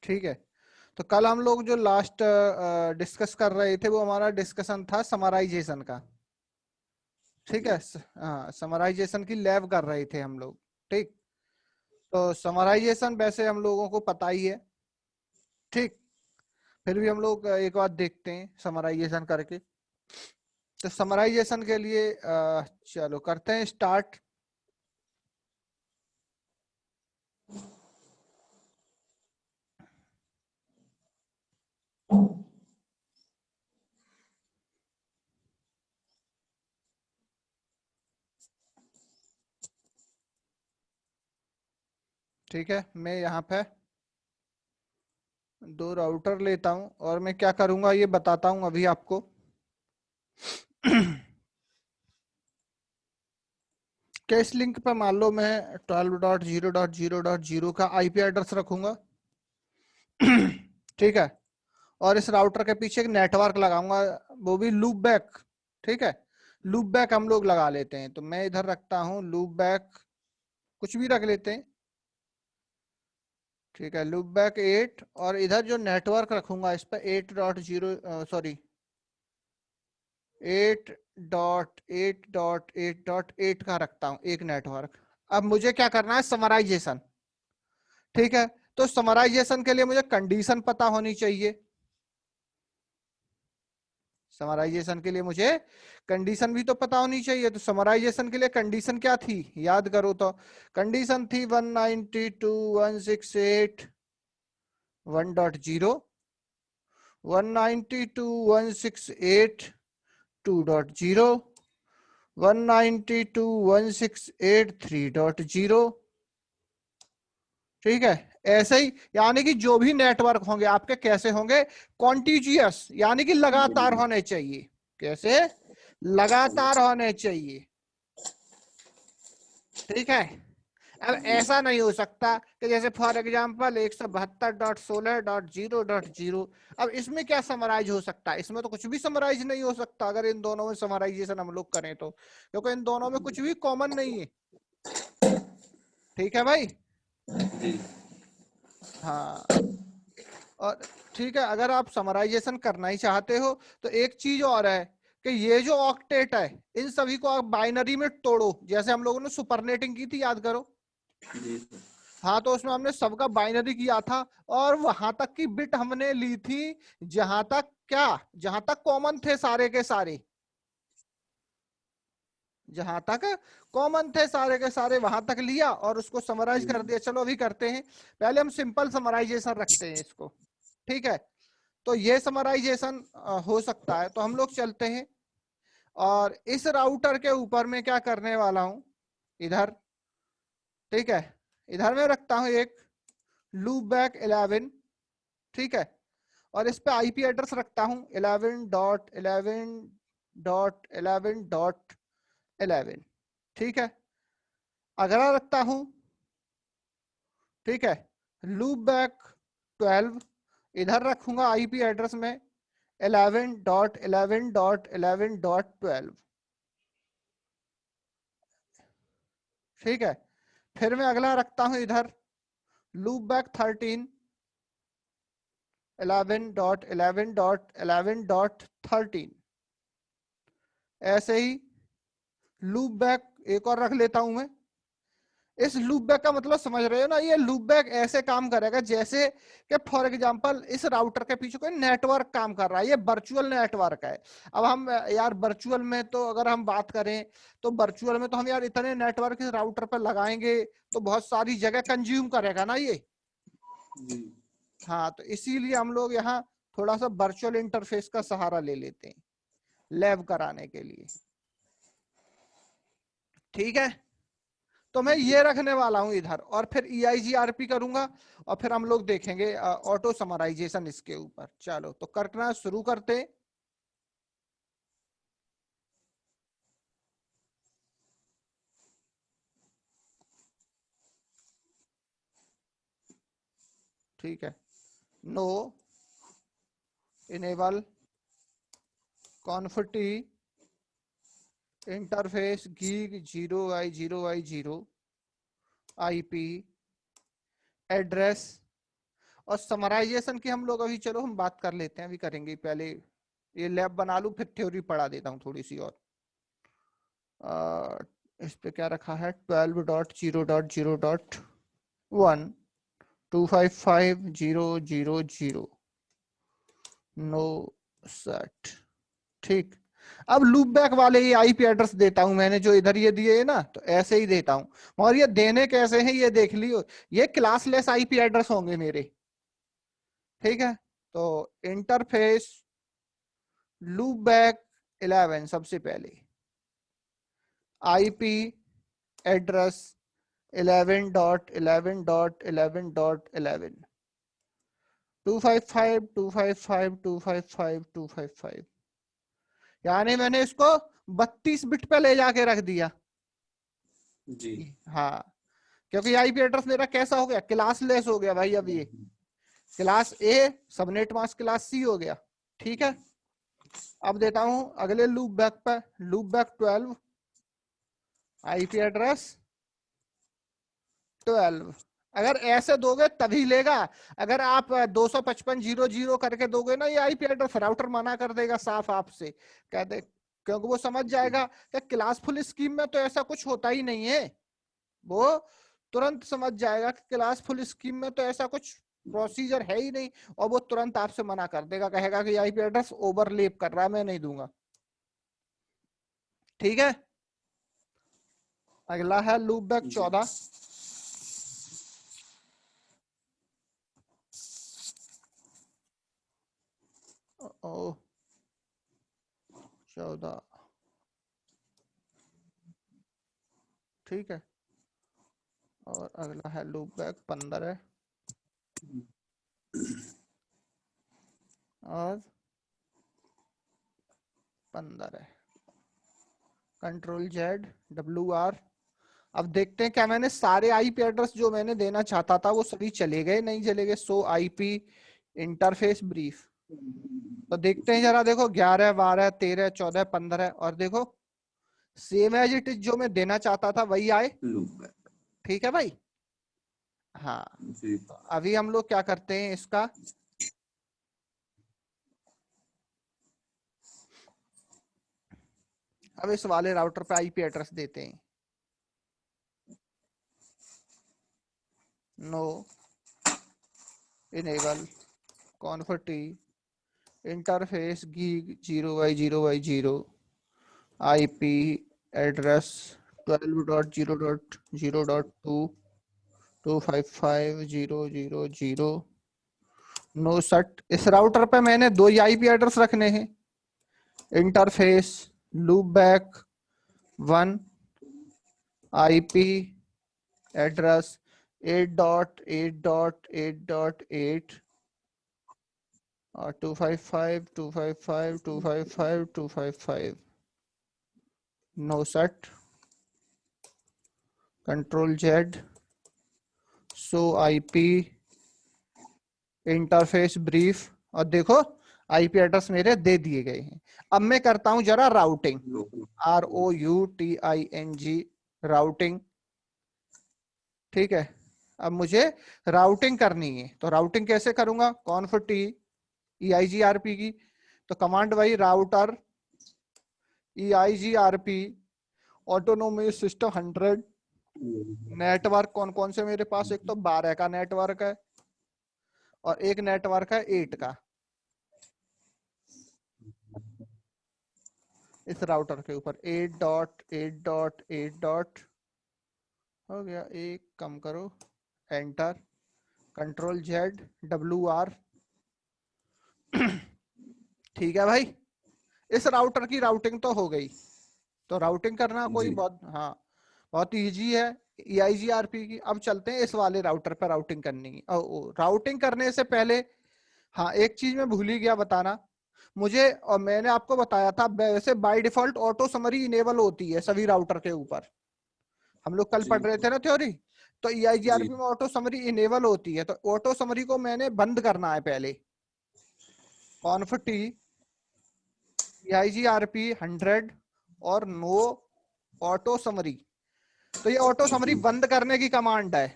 ठीक है, तो कल हम लोग जो लास्ट डिस्कस कर रहे थे वो हमारा डिस्कशन था समराइजेशन का। ठीक है, हाँ, समराइजेशन की लैब कर रहे थे हम लोग। ठीक, तो समराइजेशन वैसे हम लोगों को पता ही है। ठीक, फिर भी हम लोग एक बात देखते हैं समराइजेशन करके। तो समराइजेशन के लिए चलो करते हैं स्टार्ट। ठीक है, मैं यहाँ पे 2 राउटर लेता हूँ और मैं क्या करूंगा ये बताता हूँ अभी आपको। कैश लिंक पे मान लो मैं 12.0.0.0 का आईपी एड्रेस रखूंगा। ठीक है, और इस राउटर के पीछे एक नेटवर्क लगाऊंगा, वो भी लूप बैक। ठीक है, लूप बैक हम लोग लगा लेते हैं, तो मैं इधर रखता हूँ लूप बैक, कुछ भी रख लेते हैं। ठीक है, लूप बैक 8, और इधर जो नेटवर्क रखूंगा इस पर 8.0 सॉरी 8.8.8.8 का रखता हूं एक नेटवर्क। अब मुझे क्या करना है, समराइजेशन। ठीक है, तो समराइजेशन के लिए मुझे कंडीशन पता होनी चाहिए। समराइजेशन के लिए मुझे कंडीशन भी तो पता होनी चाहिए। तो समराइजेशन के लिए कंडीशन क्या थी याद करो तो, कंडीशन थी 192.168.1.0, 192.168.2.0, 192.168.3.0। ठीक है, ऐसे ही, यानी कि जो भी नेटवर्क होंगे आपके कैसे होंगे, कॉन्टिजियस, यानी कि लगातार होने चाहिए। कैसे, लगातार होने चाहिए। ठीक है, अब ऐसा नहीं हो सकता कि जैसे फॉर एग्जांपल 172.16.0.0, अब इसमें क्या समराइज हो सकता है, इसमें तो कुछ भी समराइज नहीं हो सकता अगर इन दोनों में समराइजेशन हम लोग करें तो, क्योंकि इन दोनों में कुछ भी कॉमन नहीं है। ठीक है भाई, हाँ, और ठीक है, अगर आप समराइजेशन करना ही चाहते हो तो एक चीज और है कि ये जो ऑक्टेट है इन सभी को आप बाइनरी में तोड़ो, जैसे हम लोगों ने सुपरनेटिंग की थी, याद करो। हाँ, तो उसमें हमने सबका बाइनरी किया था, और वहां तक की बिट हमने ली थी जहां तक क्या, जहां तक कॉमन थे सारे के सारे, जहां तक कॉमन थे सारे के सारे वहां तक लिया और उसको समराइज कर दिया। चलो अभी करते हैं, पहले हम सिंपल समराइजेशन रखते हैं इसको। ठीक है, तो ये समराइजेशन हो सकता है, तो हम लोग चलते हैं और इस राउटर के ऊपर में क्या करने वाला हूं, इधर। ठीक है, इधर में रखता हूं एक लूप बैक 11। ठीक है, और इस पे आईपी एड्रेस रखता हूं 11.11.11.11। ठीक है, अगला रखता हूं, ठीक है, लूप बैक 12, इधर रखूंगा आईपी एड्रेस में 11.11.11.12। ठीक है, फिर मैं अगला रखता हूं इधर लूप बैक 13, 11.11.11.13। ऐसे ही लूप बैक एक और रख लेता हूं मैं। इस लूप बैक का मतलब समझ रहे हो ना, ये लूप बैक ऐसे काम करेगा जैसे कि फॉर एग्जांपल इस राउटर के पीछे कोई नेटवर्क काम कर रहा है, ये वर्चुअल नेटवर्क है। अब हम यार वर्चुअल में तो अगर हम बात करें तो वर्चुअल में तो हम यार इतने नेटवर्क इस राउटर पर लगाएंगे तो बहुत सारी जगह कंज्यूम करेगा ना ये। हाँ, तो इसीलिए हम लोग यहाँ थोड़ा सा वर्चुअल इंटरफेस का सहारा ले लेते हैं लैब कराने के लिए। ठीक है, तो मैं ये रखने वाला हूं इधर, और फिर EIGRP करूंगा, और फिर हम लोग देखेंगे ऑटो समराइजेशन इसके ऊपर। चलो तो करना शुरू करते। ठीक है, no enable conf t interface gig 0i0i0 IP address, और समराइजेशन की हम लोग अभी चलो हम बात कर लेते हैं, अभी करेंगे, पहले ये लैब बना लूं फिर थ्योरी पढ़ा देता हूँ थोड़ी सी और। इस पे क्या रखा है 12.0.0.1 255.0.0.0 नो सेट। ठीक, अब लूप बैक वाले ये आईपी एड्रेस देता हूं मैंने जो इधर ये दिए है ना, तो ऐसे ही देता हूं। और ये देने कैसे हैं ये देख लियो, ये क्लासलेस आईपी एड्रेस होंगे मेरे। ठीक है, तो इंटरफेस लूप बैक 11 सबसे पहले आईपी एड्रेस 11.11.11.11 255.255.255.255, यानी मैंने इसको 32 बिट पे ले जाके रख दिया जी। हाँ, क्योंकि आईपी एड्रेस मेरा कैसा हो गया, क्लासलेस हो गया भाई। अब ये class A subnet mask class C हो गया। ठीक है, अब देता हूं अगले लूप बैक पे, लूप बैक 12 आईपी एड्रेस 12। अगर ऐसे दोगे तभी लेगा, अगर आप 255.0.0 करके दोगे ना, ये आईपी एड्रेस राउटर मना कर देगा साफ आपसे, कह दे, क्योंकि वो समझ जाएगा कि क्लासफुल स्कीम में तो ऐसा कुछ होता ही नहीं है। वो तुरंत समझ जाएगा कि क्लासफुल स्कीम में तो ऐसा कुछ प्रोसीजर है ही नहीं, और वो तुरंत आपसे मना कर देगा, कहेगा कि आईपी एड्रेस ओवरलैप कर रहा है, मैं नहीं दूंगा। ठीक है, अगला है लूप बैक 14 ओ 14। ठीक है, और अगला है लूप बैक 15 और 15 कंट्रोल जेड WR। अब देखते हैं क्या मैंने सारे आईपी एड्रेस जो मैंने देना चाहता था वो सभी चले गए नहीं चले गए। सो आईपी इंटरफेस ब्रीफ, तो देखते हैं जरा, देखो 11 12 13 14 15, और देखो सेम एज इट इज जो मैं देना चाहता था वही आए। ठीक है भाई, हाँ। तो अभी हम लोग क्या करते हैं इसका, अब इस वाले राउटर पे आईपी एड्रेस देते हैं, no enable conf t interface gig 0x0x0 IP address 12.0.0.2 255.0.0.0 no shut. इस राउटर पे मैंने दो ही आईपी एड्रेस रखने हैं, interface loop back 1 IP address 8.8.8.8 और 255.255.255.255 नो सेट कंट्रोल जेड सो आईपी इंटरफेस ब्रीफ, और देखो आईपी एड्रेस मेरे दे दिए गए हैं। अब मैं करता हूं जरा राउटिंग, ROUTING राउटिंग। ठीक है, अब मुझे राउटिंग करनी है, तो राउटिंग कैसे करूंगा, कॉन्फ टी EIGRP की, तो कमांड भाई router EIGRP autonomous system 100 network कौन कौन से मेरे पास, एक तो 12 का नेटवर्क है और एक नेटवर्क है 8 का इस राउटर के ऊपर। 8.8.8 हो गया, एक कम करो, एंटर, कंट्रोल जेड WR। ठीक है भाई, इस राउटर की राउटिंग तो हो गई। तो राउटिंग करना कोई बहुत, हाँ बहुत इजी है EIGRP की। अब चलते हैं इस वाले राउटर पर राउटिंग करनी है। राउटिंग करने से पहले हाँ एक चीज मैं भूल ही गया बताना मुझे, और मैंने आपको बताया था वैसे by default auto summary enable होती है सभी राउटर के ऊपर, हम लोग कल पढ़ रहे थे ना थ्योरी। तो EIGRP में ऑटो समरी इनेबल होती है, तो ऑटो समरी को मैंने बंद करना है पहले, कॉन्फ टी EIGRP 100 और नो ऑटो समरी। तो ये ऑटो समरी बंद करने की कमांड है।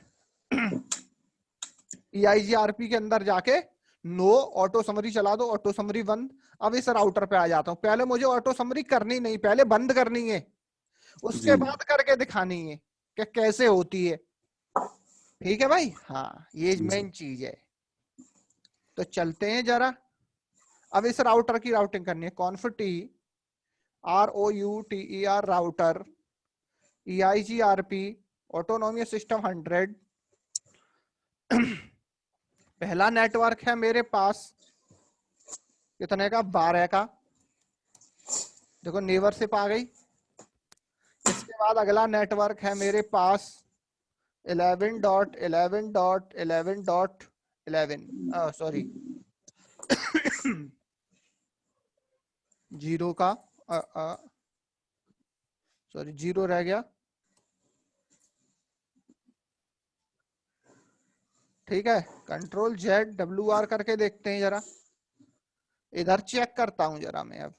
EIGRP के अंदर जाके नो ऑटो समरी चला दो, ऑटो समरी बंद। अब इस राउटर पे आ जाता हूं। पहले मुझे ऑटो समरी करनी नहीं, पहले बंद करनी है, उसके जी बाद करके दिखानी है कि कैसे होती है। ठीक है भाई, हाँ ये जी मेन चीज है। तो चलते हैं जरा, अब इस राउटर की राउटिंग करनी है। कॉन्फ ROUTER राउटर EIGRP ऑटोनोमियस सिस्टम 100। पहला नेटवर्क है मेरे पास कितने का, 12 का। देखो नेबरशिप आ गई। इसके बाद अगला नेटवर्क है मेरे पास 11.11.11.11 सॉरी 0 का, सॉरी 0 रह गया। ठीक है, Ctrl+Z WR करके देखते हैं जरा। इधर चेक करता हूं जरा मैं अब,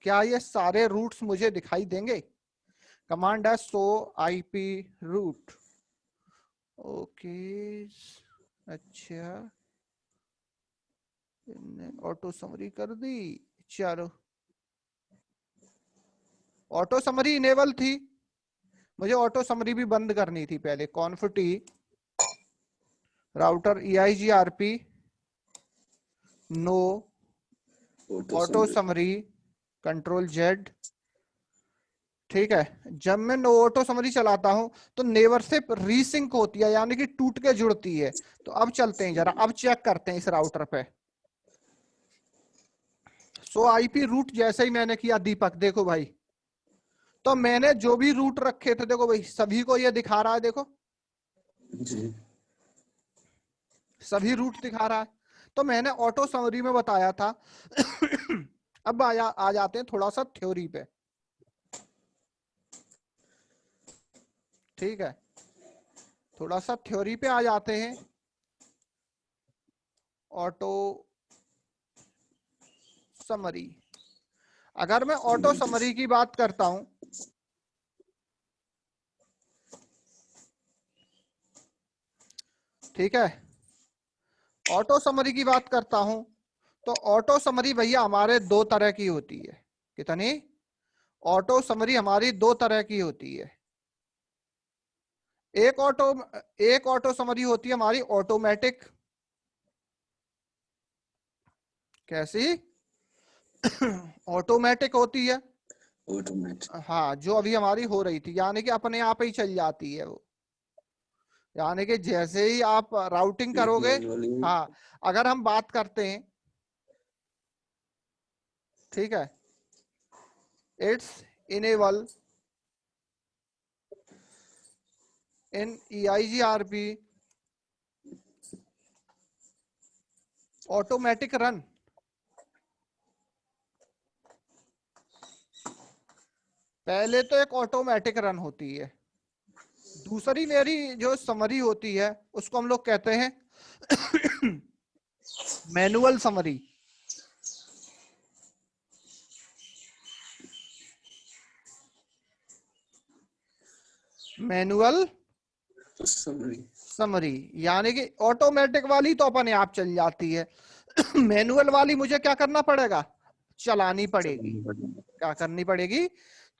क्या ये सारे रूट्स मुझे दिखाई देंगे। कमांड है शो IP रूट। ओके, अच्छा ऑटो समरी कर दी। चलो, ऑटो समरी इनेबल थी, मुझे ऑटो समरी भी बंद करनी थी पहले। Conf router EIGRP no auto summary, Ctrl+Z। ठीक है, जब मैं नो ऑटो समरी चलाता हूं तो नेबरशिप रीसिंक होती है, यानी कि टूट के जुड़ती है। तो अब चलते हैं जरा, अब चेक करते हैं इस राउटर पे। सो IP रूट जैसे ही मैंने किया दीपक, देखो भाई, तो मैंने जो भी रूट रखे थे देखो भाई सभी को ये दिखा रहा है। देखो जी सभी रूट दिखा रहा है। तो मैंने ऑटो समरी में बताया था। अब आ जाते हैं थोड़ा सा थ्योरी पे। ठीक है, थोड़ा सा थ्योरी पे आ जाते हैं। ऑटो समरी, अगर मैं ऑटो समरी की बात करता हूं, ठीक है, ऑटो समरी की बात करता हूं, तो ऑटो समरी भैया हमारे दो तरह की होती है। कितनी? ऑटो समरी हमारी दो तरह की होती है। एक ऑटो समरी होती है हमारी ऑटोमेटिक। कैसी? ऑटोमेटिक होती है। ऑटोमेटिक हाँ, जो अभी हमारी हो रही थी, यानी कि अपने आप ही चल जाती है वो। यानी कि जैसे ही आप राउटिंग करोगे, मैनुअली हाँ, अगर हम बात करते हैं, ठीक है, it's enable in EIGRP automatic run. पहले तो एक ऑटोमेटिक रन होती है, दूसरी मेरी जो समरी होती है उसको हम लोग कहते हैं manual summary. Manual summary summary यानी कि ऑटोमेटिक वाली तो अपने आप चल जाती है। मैनुअल वाली मुझे क्या करना पड़ेगा, चलानी पड़ेगी। चलानी पड़ेगी क्या करनी पड़ेगी?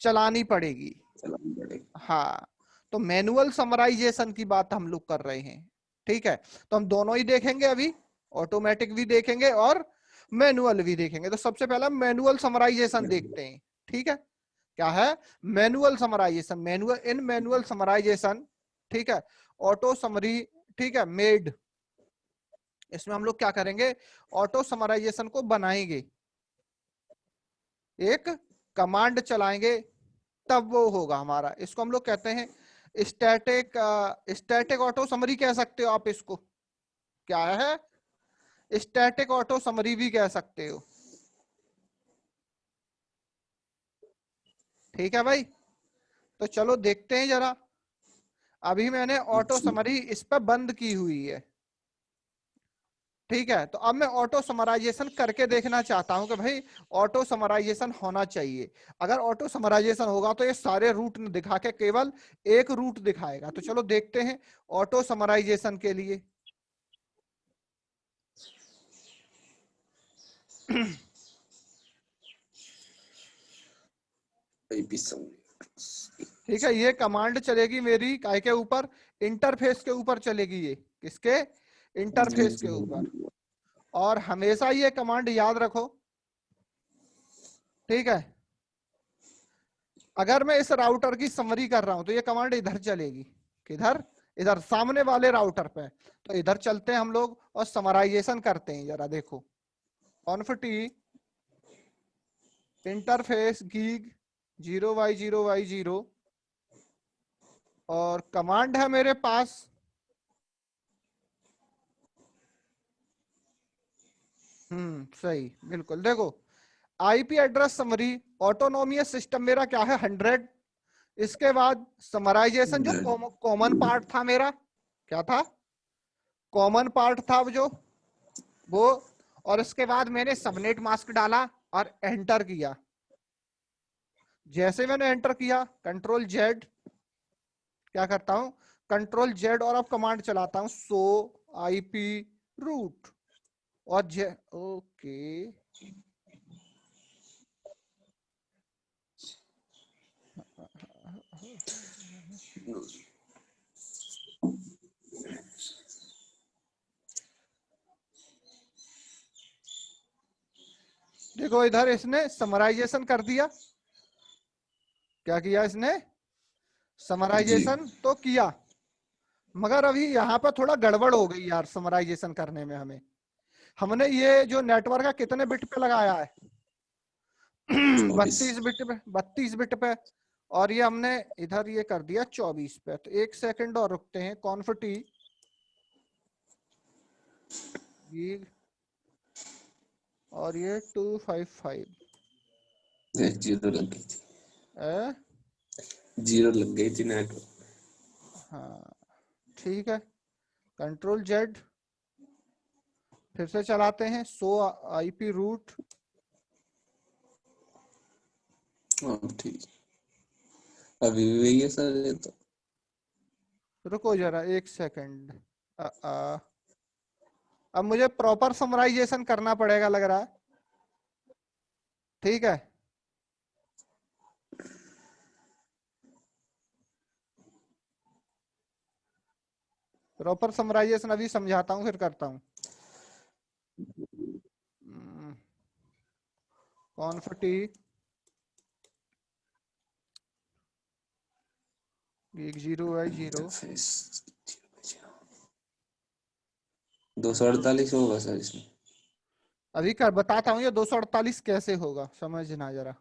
चलानी पड़ेगी। चलानी पड़ेगी। हाँ, तो मैनुअल समराइजेशन की बात हम लोग कर रहे हैं। ठीक है, तो हम दोनों ही देखेंगे अभी, ऑटोमेटिक भी देखेंगे और मैनुअल भी देखेंगे। तो सबसे पहला मैनुअल समराइजेशन देखते हैं। ठीक है, क्या है? Manual summarization. मैनुअल समराइजेशन, ठीक है, ऑटो समरी, ठीक है, मेड। इसमें हम लोग क्या करेंगे, ऑटो समराइजेशन को बनाएंगे, एक कमांड चलाएंगे, तब वो होगा हमारा। इसको हम लोग कहते हैं स्टैटिक ऑटो समरी कह सकते हो आप इसको। क्या है? स्टैटिक ऑटो समरी भी कह सकते हो। ठीक है भाई, तो चलो देखते हैं जरा। अभी मैंने ऑटो जी समरी इस पर बंद की हुई है। ठीक है, तो अब मैं ऑटो समराइजेशन करके देखना चाहता हूं कि भाई ऑटो समराइजेशन होना चाहिए। अगर ऑटो समराइजेशन होगा तो ये सारे रूट न दिखा के केवल एक रूट दिखाएगा। तो चलो देखते हैं ऑटो समराइजेशन के लिए। IP summary। ठीक है, ये कमांड चलेगी मेरी काय के ऊपर, इंटरफेस के ऊपर चलेगी, ये किसके, इंटरफेस के ऊपर। और हमेशा ये कमांड याद रखो, ठीक है। अगर मैं इस राउटर की समरी कर रहा हूं तो ये कमांड इधर चलेगी, किधर, इधर सामने वाले राउटर पे। तो इधर चलते हैं हम लोग और समराइजेशन करते हैं, जरा देखो। कॉन्फ टी इंटरफेस गीग 0x0x0 और कमांड है मेरे पास, सही, बिल्कुल। देखो आईपी एड्रेस समरी, ऑटोनोमियस सिस्टम मेरा क्या है 100। इसके बाद समराइजेशन जो कॉमन पार्ट था मेरा, क्या था, कॉमन पार्ट था जो वो। और इसके बाद मैंने सबनेट मास्क डाला और एंटर किया। जैसे मैंने एंटर किया, कंट्रोल जेड क्या करता हूं, कंट्रोल जेड और अब कमांड चलाता हूं सो आईपी रूट और जे, ओके। देखो इधर इसने समराइजेशन कर दिया, क्या किया इसने, समराइजेशन तो किया, मगर अभी यहाँ पर थोड़ा गड़बड़ हो गई यार समराइजेशन करने में। हमने ये जो नेटवर्क है कितने बिट पे लगाया है 32 बिट पे, 32 बिट पे। और ये हमने इधर ये कर दिया 24 पे। तो एक सेकंड और रुकते हैं, कॉन्फ टी गीग और ये 255 जीरो लग गई थी, है, जीरो लग गई थी नेटवर्क। हाँ ठीक है। कंट्रोल जेड फिर से चलाते हैं, सो आईपी रूट, ठीक, अभी भी वही है सर ये तो। रुको जरा एक सेकंड। अब मुझे प्रॉपर समराइजेशन करना पड़ेगा लग रहा है, ठीक है। प्रॉपर समराइजेशन अभी समझाता हूं फिर करता हूं। कॉन्फ टी गीग 0x0 248 होगा सर इसमें। अभी कर बताता हूँ ये 248 कैसे होगा, समझना जरा।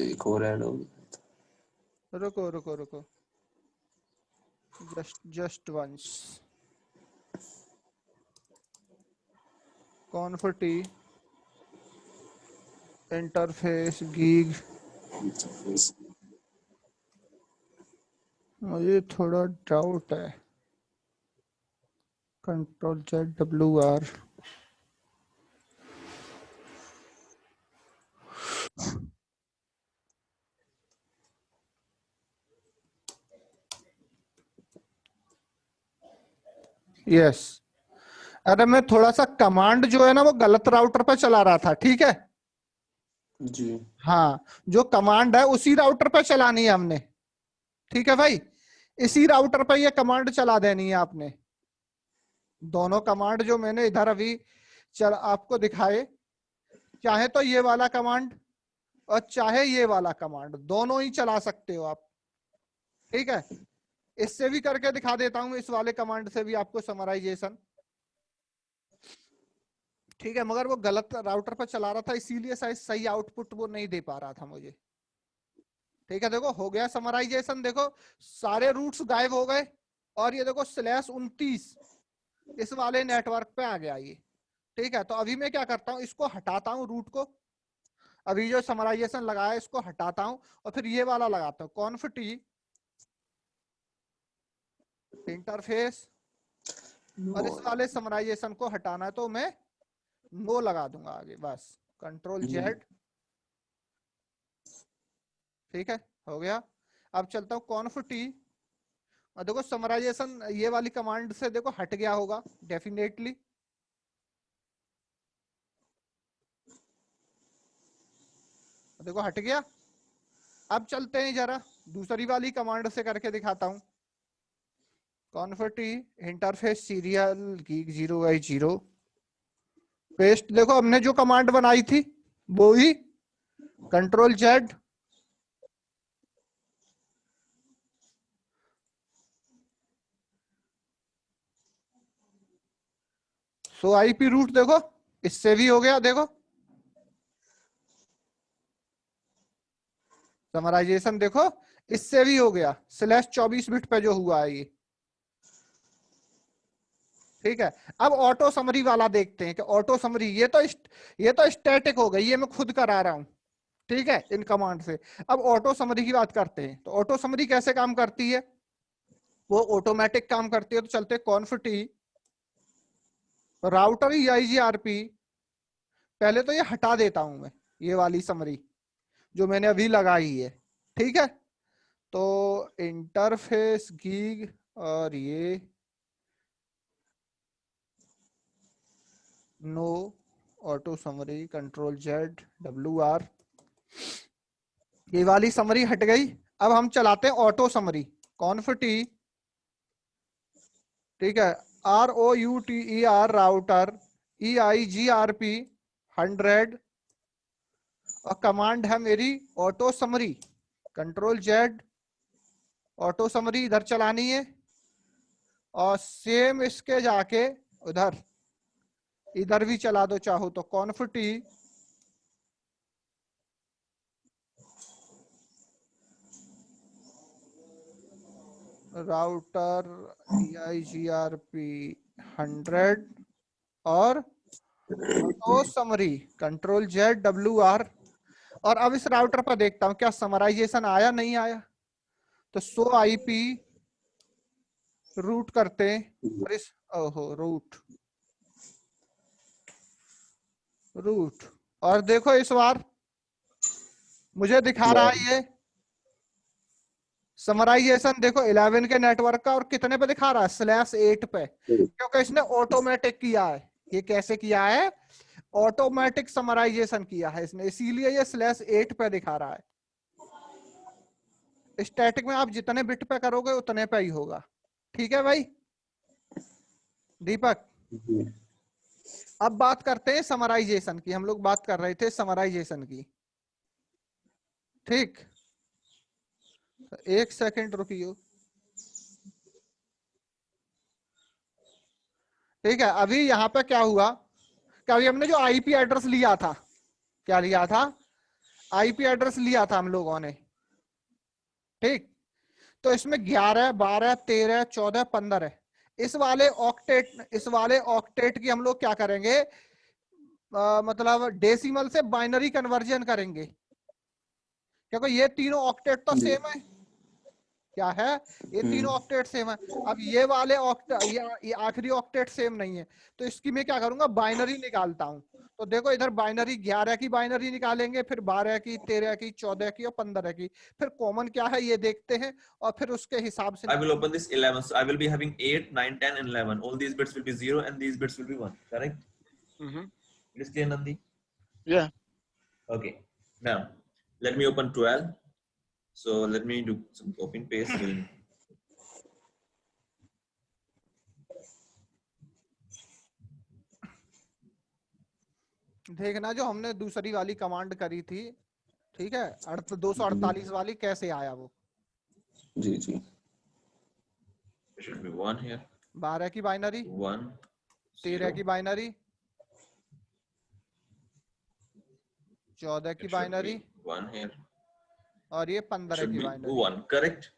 एक और ऐड हो गया। रुको रुको रुको, just once. कॉन्फ T interface gig, मुझे थोड़ा डाउट है, control Z W are, yes. अरे मैं थोड़ा सा कमांड जो है ना वो गलत राउटर पे चला रहा था, ठीक है। जी हाँ, जो कमांड है उसी राउटर पे चलानी है हमने, ठीक है भाई। इसी राउटर पे ये कमांड चला देनी है आपने। दोनों कमांड जो मैंने इधर अभी चल आपको दिखाए, चाहे तो ये वाला कमांड और चाहे ये वाला कमांड, दोनों ही चला सकते हो आप, ठीक है। इससे भी करके दिखा देता हूं, इस वाले कमांड से भी आपको समराइजेशन, ठीक है। मगर वो गलत राउटर पर चला रहा था, इसीलिए शायद सही आउटपुट वो नहीं दे पा रहा था मुझे, ठीक है। देखो हो गया समराइजेशन, देखो सारे रूट्स गायब हो गए और ये देखो /29 इस वाले नेटवर्क पे आ गया ये, ठीक है। तो अभी मैं क्या करता हूँ, इसको हटाता हूँ रूट को, अभी जो समराइजेशन लगाया इसको हटाता हूँ और फिर ये वाला लगाता हूँ, कॉन्फ टी इंटरफेस, और इस वाले समराइजेशन को हटाना है तो मैं नो लगा दूंगा आगे, बस कंट्रोल जेड, ठीक है, हो गया। अब चलता हूँ कॉन्फ टी और देखो समराइजेशन ये वाली कमांड से देखो हट गया होगा डेफिनेटली। देखो हट गया। अब चलते हैं जरा दूसरी वाली कमांड से करके दिखाता हूं। Conf t interface serial gig 0x0 paste. देखो हमने जो कमांड बनाई थी वो ही कंट्रोल जेड सो आईपी रूट। देखो इससे भी हो गया। देखो समराइजेशन देखो इससे भी हो गया /24 बिट पे जो हुआ है ये। ठीक है। अब ऑटो समरी वाला देखते हैं कि ऑटो समरी ये तो स्टैटिक हो गई, ये मैं खुद करा रहा हूं। ठीक है इन कमांड से। अब ऑटो समरी की बात करते हैं। तो ऑटो समरी कैसे काम करती है? वो ऑटोमेटिक काम करती है। तो चलते कॉन्फिटी राउटर EIGRP। पहले तो ये हटा देता हूं मैं, ये वाली समरी जो मैंने अभी लगाई है। ठीक है। तो इंटरफेस गीग और ये no auto summary control Z WR, ये वाली समरी हट गई। अब हम चलाते हैं ऑटो समरी कॉन्फिटी। ठीक है ROUTER राउटर EIGRP 100 और कमांड है मेरी auto summary control Z auto summary इधर चलानी है। और सेम इसके जाके उधर इधर भी चला दो चाहो तो कॉन्फिटी राउटर EIGRP 100 और auto summary control Z WR। और अब इस राउटर पर देखता हूं क्या समराइजेशन आया नहीं आया। तो सो आईपी रूट करते हैं और इस ओहो रूट और देखो इस बार मुझे दिखा रहा है ये समराइजेशन। देखो 11 के नेटवर्क का और कितने पे दिखा रहा है /8 पे, क्योंकि इसने ऑटोमेटिक किया है। ये कैसे किया है? ऑटोमेटिक समराइजेशन किया है इसने, इसीलिए ये /8 पे दिखा रहा है। स्टैटिक में आप जितने बिट पे करोगे उतने पे ही होगा। ठीक है भाई दीपक। अब बात करते हैं समराइजेशन की। हम लोग बात कर रहे थे समराइजेशन की। ठीक एक सेकंड रुकियो। ठीक है अभी यहाँ पे क्या हुआ कि अभी हमने जो आईपी एड्रेस लिया था, क्या लिया था? आईपी एड्रेस लिया था हम लोगों ने। ठीक तो इसमें 11 12 13 14 15 है। इस वाले ऑक्टेट की हम लोग क्या करेंगे? मतलब डेसिमल से बाइनरी कन्वर्जन करेंगे, क्योंकि ये तीनों ऑक्टेट तो सेम है। क्या है? ये तीनों ऑक्टेट सेम है। अब ये वाले ये आखिरी ऑक्टेट सेम नहीं है। तो इसकी मैं क्या करूंगा? बाइनरी निकालता हूं। तो देखो इधर बाइनरी 11 की बाइनरी निकालेंगे, फिर 12 की 13 की 14 की और 15 की। फिर कॉमन क्या है ये देखते हैं और फिर उसके हिसाब से I will open this 11. So I will be having 8, 9, 10, and 11. All these bits will be 0 and these bits will be 1. Correct? It is clear, Nandi? Yeah. Okay. Now, let me open 12. So let me do some copy and paste. देखना जो हमने दूसरी वाली command करी थी। ठीक है 248 वाली कैसे आया वो। जी जी There should be 1 here. 12 की बाइनरी 1, 13 की बाइनरी 14 की बाइनरी 1 here. और ये 15 Should की be binary. 1. Correct?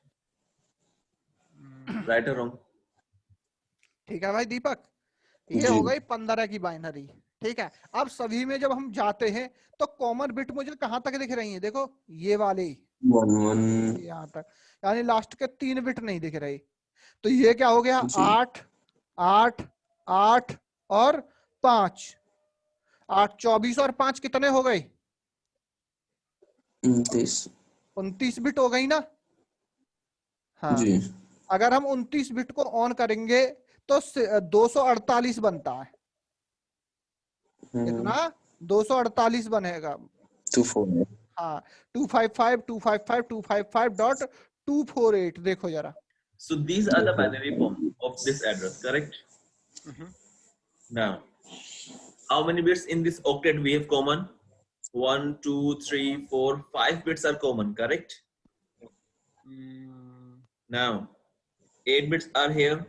Right or wrong? ठीक है भाई दीपक, ये हो गई 15 की बाइनरी। ठीक है अब सभी में जब हम जाते हैं तो कॉमन बिट मुझे कहां तक दिख रही है? देखो ये वाले 1 1 यहाँ तक, यानी लास्ट के 3 बिट नहीं दिख रहे। तो ये क्या हो गया? 8 8 8 और 5 8 24 और 5 कितने हो गए? 29 29 बिट हो गई ना। हाँ जी अगर हम 29 बिट को ऑन करेंगे तो 248 बनता है। कितना? 248 बनेगा। 248। हाँ, 255.255.255.248 देखो जरा। So these are the binary form of this address, correct? Now, how many bits in this octet we have common? 1, 2, 3, 4, 5 bits are common, correct? Now, 8 bits are here,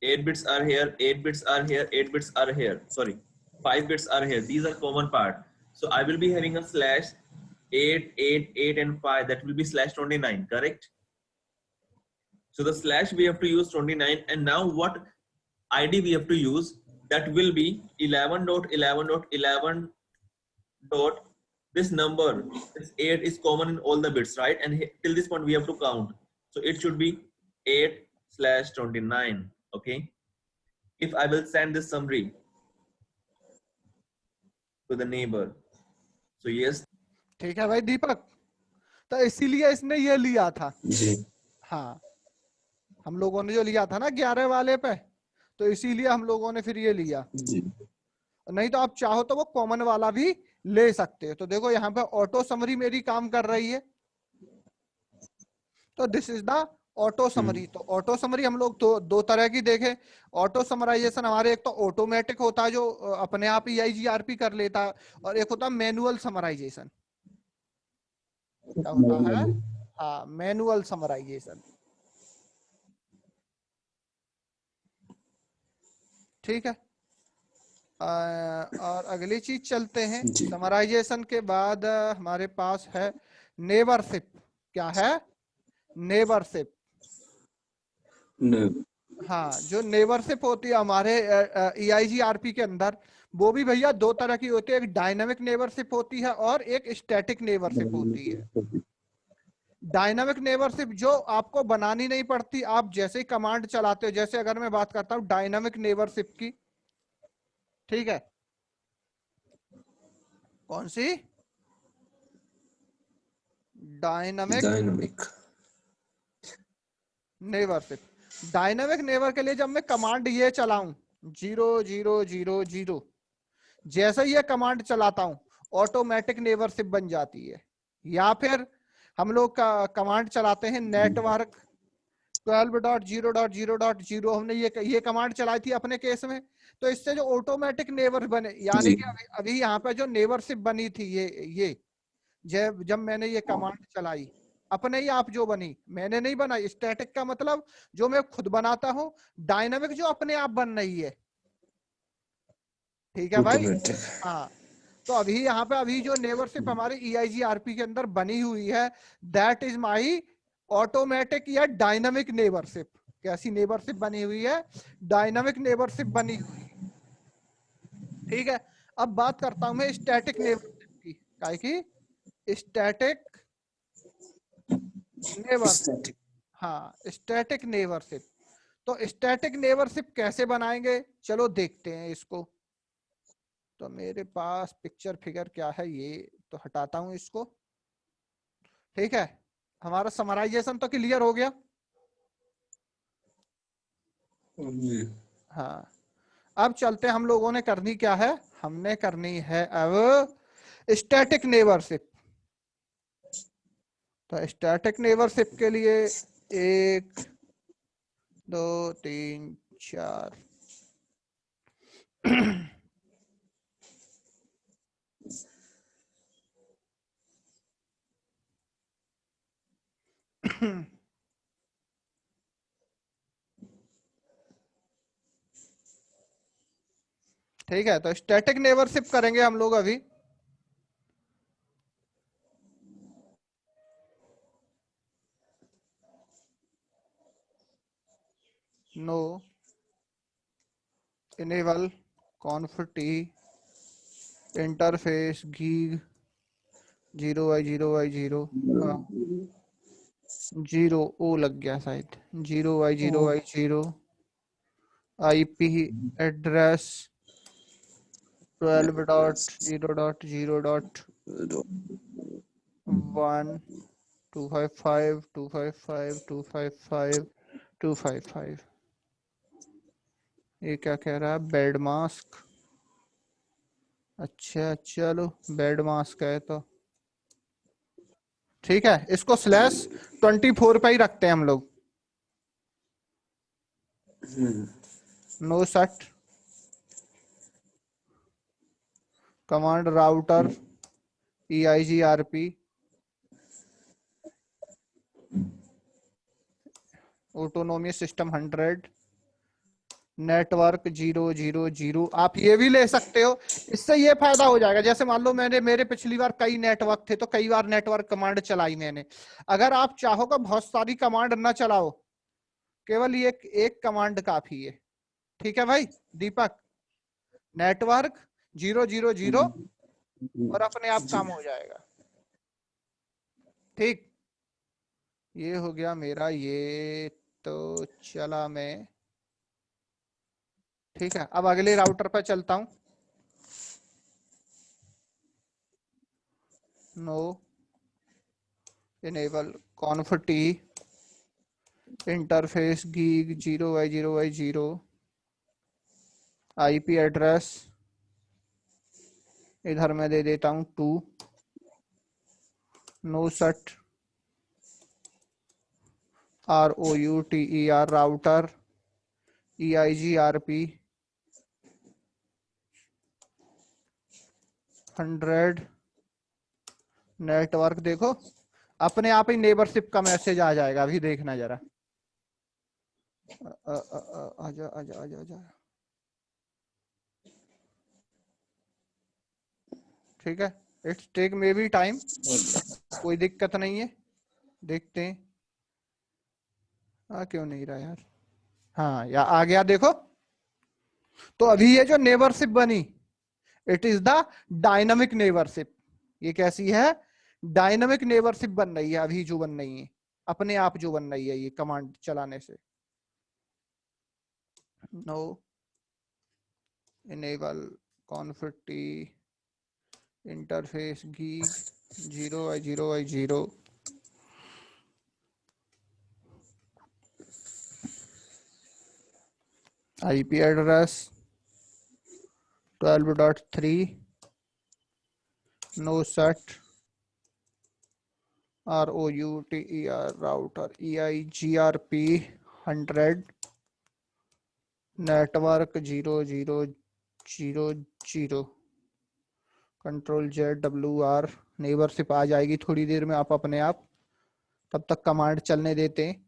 8 bits are here, 8 bits are here, 8 bits are here. Sorry, 5 bits are here. These are common part. So I will be having a slash 8, 8, 8 and 5. That will be slash 29, correct? So the slash we have to use 29, and now what ID we have to use? That will be 11.11.11. This number, this 8 is common in all the bits, right? And till this point we have to count. So it should be 8/29. Okay. If I will send this summary to the neighbor, so yes. ठीक है भाई दीपक, तो इसीलिए इसने ये लिया था जी। हाँ, हम लोगों ने जो लिया था ना 11 वाले पे, तो इसीलिए हम लोगों ने फिर ये लिया जी। नहीं तो आप चाहो तो वो कॉमन वाला भी ले सकते हो। तो देखो यहाँ पे ऑटो समरी मेरी काम कर रही है, तो this is the auto summary. तो ऑटो समरी हम लोग तो दो तरह की देखे। ऑटो समराइजेशन हमारे एक तो ऑटोमेटिक होता है जो अपने आप ही EIGRP कर लेता है, और एक होता है मैनुअल समराइजेशन। क्या होता है? हाँ, मैनुअल समराइजेशन। ठीक है, और अगली चीज चलते हैं। समराइजेशन के बाद हमारे पास है नेबरशिप। क्या है? नेबरशिप। हाँ, जो नेबरशिप होती है हमारे EIGRP के अंदर, वो भी भैया दो तरह की होती है। एक डायनामिक नेबरशिप होती है और एक स्टैटिक नेबरशिप होती है। डायनामिक नेबरशिप जो आपको बनानी नहीं पड़ती, आप जैसे ही कमांड चलाते हो। जैसे अगर मैं बात करता हूँ डायनामिक नेबरशिप की, ठीक है, कौन सी? Dynamic neighbourship. डायनामिक नेबर के लिए जब मैं कमांड ये चलाऊं 0000, जैसे ही ये कमांड चलाता हूं ऑटोमेटिक नेबरशिप बन जाती है। या फिर हम लोग का कमांड चलाते हैं नेटवर्क 12.0.0.0, हमने ये कमांड चलाई थी अपने केस में। तो इससे जो ऑटोमेटिक नेबर बने, यानी कि अभी यहाँ पे जो नेबरशिप बनी थी ये जब मैंने ये कमांड चलाई, अपने ही आप जो बनी, मैंने नहीं बनाई। स्टैटिक का मतलब जो मैं खुद बनाता हूं, डायनामिक जो अपने आप बन रही है। ठीक है भाई? हाँ, तो अभी यहाँ पे अभी जो नेबरशिप हमारे EIGRP के अंदर बनी हुई है, दैट इज माई ऑटोमेटिक या डायनामिक नेबरशिप। कैसी नेबरशिप बनी हुई है? डायनामिक नेबरशिप बनी हुई है। ठीक है, अब बात करता हूं मैं स्टैटिक नेबरशिप की। काय की? Static neighbourship. हाँ, स्टैटिक नेबरशिप। तो स्टैटिक नेबरशिप कैसे बनाएंगे, चलो देखते हैं इसको। तो मेरे पास पिक्चर फिगर क्या है, ये तो हटाता हूं इसको। ठीक है, हमारा समराइजेशन तो क्लियर हो गया। हाँ, अब चलते हम लोगों ने करनी क्या है, हमने करनी है अब स्टैटिक नेबरशिप। तो स्टैटिक नेबरशिप के लिए 1 2 3 4 ठीक है, तो स्टैटिक नेबरशिप करेंगे हम लोग अभी। No enable conf t interface gig 0y0y0 0 ओ लग गया शायद, 0y0y0 IP एड्रेस 12.0.0.1 255 255 255 255। ये क्या कह रहा है, बेड मास्क। अच्छा चलो, बेड मास्क है तो ठीक है, इसको /24 पे ही रखते हैं हम लोग। No set command router EIGRP autonomy system 100 network 000। आप ये भी ले सकते हो, इससे ये फायदा हो जाएगा, जैसे मान लो मेरे पिछली बार कई नेटवर्क थे तो कई बार नेटवर्क कमांड चलाई मैंने। अगर आप चाहो तो बहुत सारी कमांड ना चलाओ, केवल ये एक कमांड काफी है। ठीक है भाई दीपक, नेटवर्क 000 और अपने आप काम हो जाएगा। ठीक, ये हो गया मेरा ये, तो चला मैं। ठीक है, अब अगले राउटर पर चलता हूं। No enable conf T interface gig 0x0x0 IP address इधर मैं दे देता हूं 2। No set ROUTER router EIGRP 100 network. देखो अपने आप ही नेबरशिप का मैसेज आ जाएगा, अभी देखना जरा। आजा आजा आजा आजा। ठीक है, it's take may be time, कोई दिक्कत नहीं है, देखते हैं। क्यों नहीं रहा यार, हाँ या आ गया देखो। तो अभी ये जो नेबरशिप बनी, it is the dynamic neighbourship. ये कैसी है, डायनामिक नेबरशिप बन रही है अभी जो बन रही है, अपने आप जो बन रही है ये कमांड चलाने से। No enable config T interface gig 0x0x0 IP address 12.3 no set ROUTER router EIGRP 100 network 000 control ZWR। Neighbourship आ जाएगी थोड़ी देर में आप अपने आप, तब तक कमांड चलने देते हैं।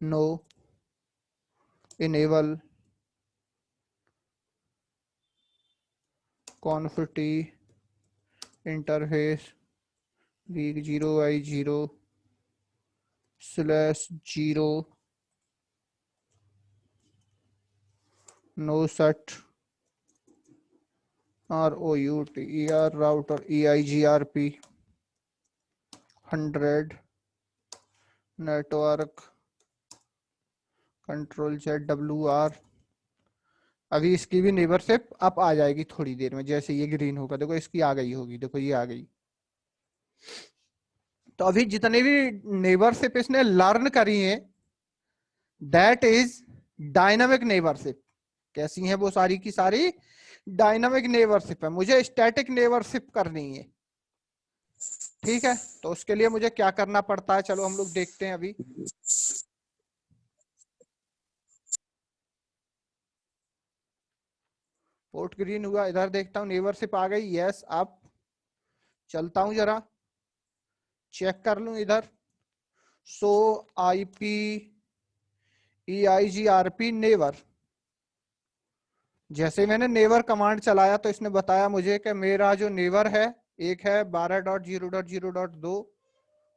No enable config T interface gig 0x0/0 no set ROUTER router EIGRP 100 network control ZWR। अभी इसकी भी नेबरशिप अप आ जाएगी थोड़ी देर में, जैसे ये ग्रीन होगा देखो, इसकी आ गई होगी, देखो ये आ गई। तो अभी जितने भी नेबरशिप इसने लर्न करी है, दैट इज डायनामिक नेबरशिप। कैसी है वो सारी की सारी, डायनामिक नेबरशिप है। मुझे स्टैटिक नेबरशिप करनी है। ठीक है, तो उसके लिए मुझे क्या करना पड़ता है, चलो हम लोग देखते हैं अभी। पोर्ट ग्रीन हुआ, इधर देखता हूँ नेबरशिप आ गई, यस। अब चलता हूं जरा, चेक कर लूं इधर। सो IP EIGRP नेवर, जैसे मैंने नेवर कमांड चलाया तो इसने बताया मुझे कि मेरा जो नेवर है, एक है 12.0.0.2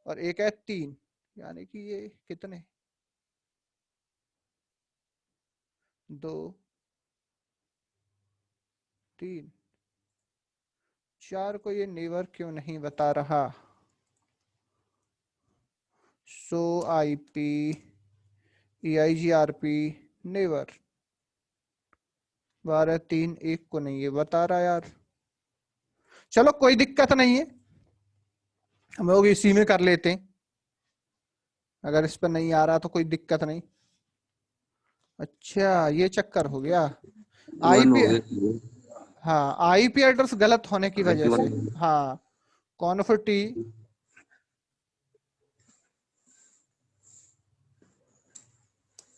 और एक है 3, यानी कि ये कितने, 2 3 4 को ये नेवर क्यों नहीं बता रहा। सो IP EIGRP नेवर 12.3.1 को नहीं ये बता रहा यार। चलो कोई दिक्कत नहीं है, हम लोग इसी में कर लेते हैं। अगर इस पर नहीं आ रहा तो कोई दिक्कत नहीं। अच्छा ये चक्कर हो गया। 1 आईपी, हो गया। हाँ आईपी एड्रेस गलत होने की वजह से। हाँ conf T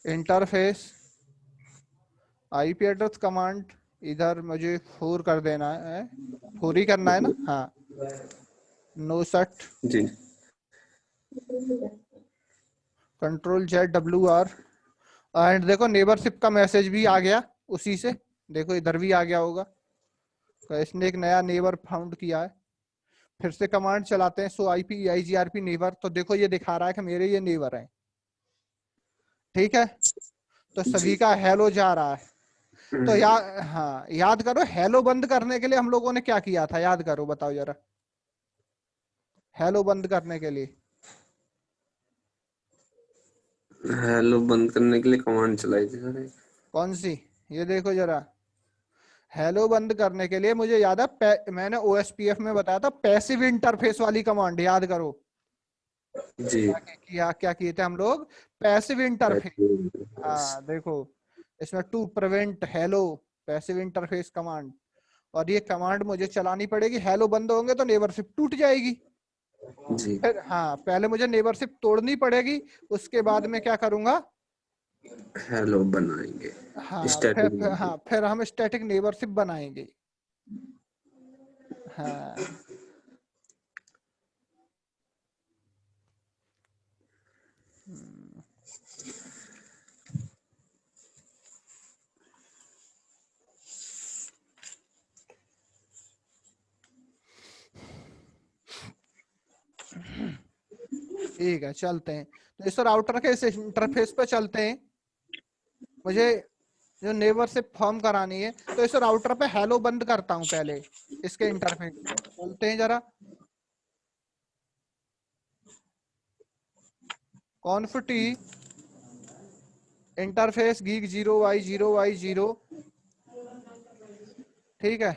interface IP address command, इधर मुझे 4 कर देना है, 4 ही करना है ना। हाँ नो सट जी control Z W R. And देखो नेबरशिप का मैसेज भी आ गया उसी से, देखो इधर भी आ गया होगा। तो इसने एक नया नेबर फाउंड किया है। फिर से कमांड चलाते हैं, सो आईपी आईजीआरपी नेबर, तो देखो ये दिखा रहा है कि मेरे ये नेबर हैं। ठीक है, तो जी। सभी का हेलो जा रहा है। तो हाँ याद करो, हेलो बंद करने के लिए हम लोगों ने क्या किया था, याद करो बताओ जरा। हेलो बंद करने के लिए हेलो बंद करने के लिए कमांड चलाई थी सर। कौन सी, ये देखो जरा। हेलो बंद करने के लिए मुझे याद है, मैंने ओएसपीएफ में बताया था पैसिव इंटरफेस वाली कमांड, याद करो। जी। क्या किए थे हम लोग, पैसिव इंटरफेस। हाँ देखो, इसमें to prevent hello passive interface command, और ये कमांड मुझे चलानी पड़ेगी। हेलो बंद होंगे तो नेबरशिप टूट जाएगी। जी। फिर हाँ पहले मुझे नेबरशिप तोड़नी पड़ेगी, उसके बाद में क्या करूंगा। हेलो बनाएंगे हाँ स्टैटिक। हाँ फिर हम स्टैटिक नेबरशिप बनाएंगे। हाँ हम्म, ठीक है चलते हैं। तो इस राउटर के इस इंटरफेस पे चलते हैं। मुझे जो नेबरशिप फॉर्म करानी है, तो इस राउटर पे हेलो बंद करता हूं पहले, इसके इंटरफेस पे बोलते हैं जरा। कॉन्फ टी इंटरफेस गीक 0y0y0। ठीक है,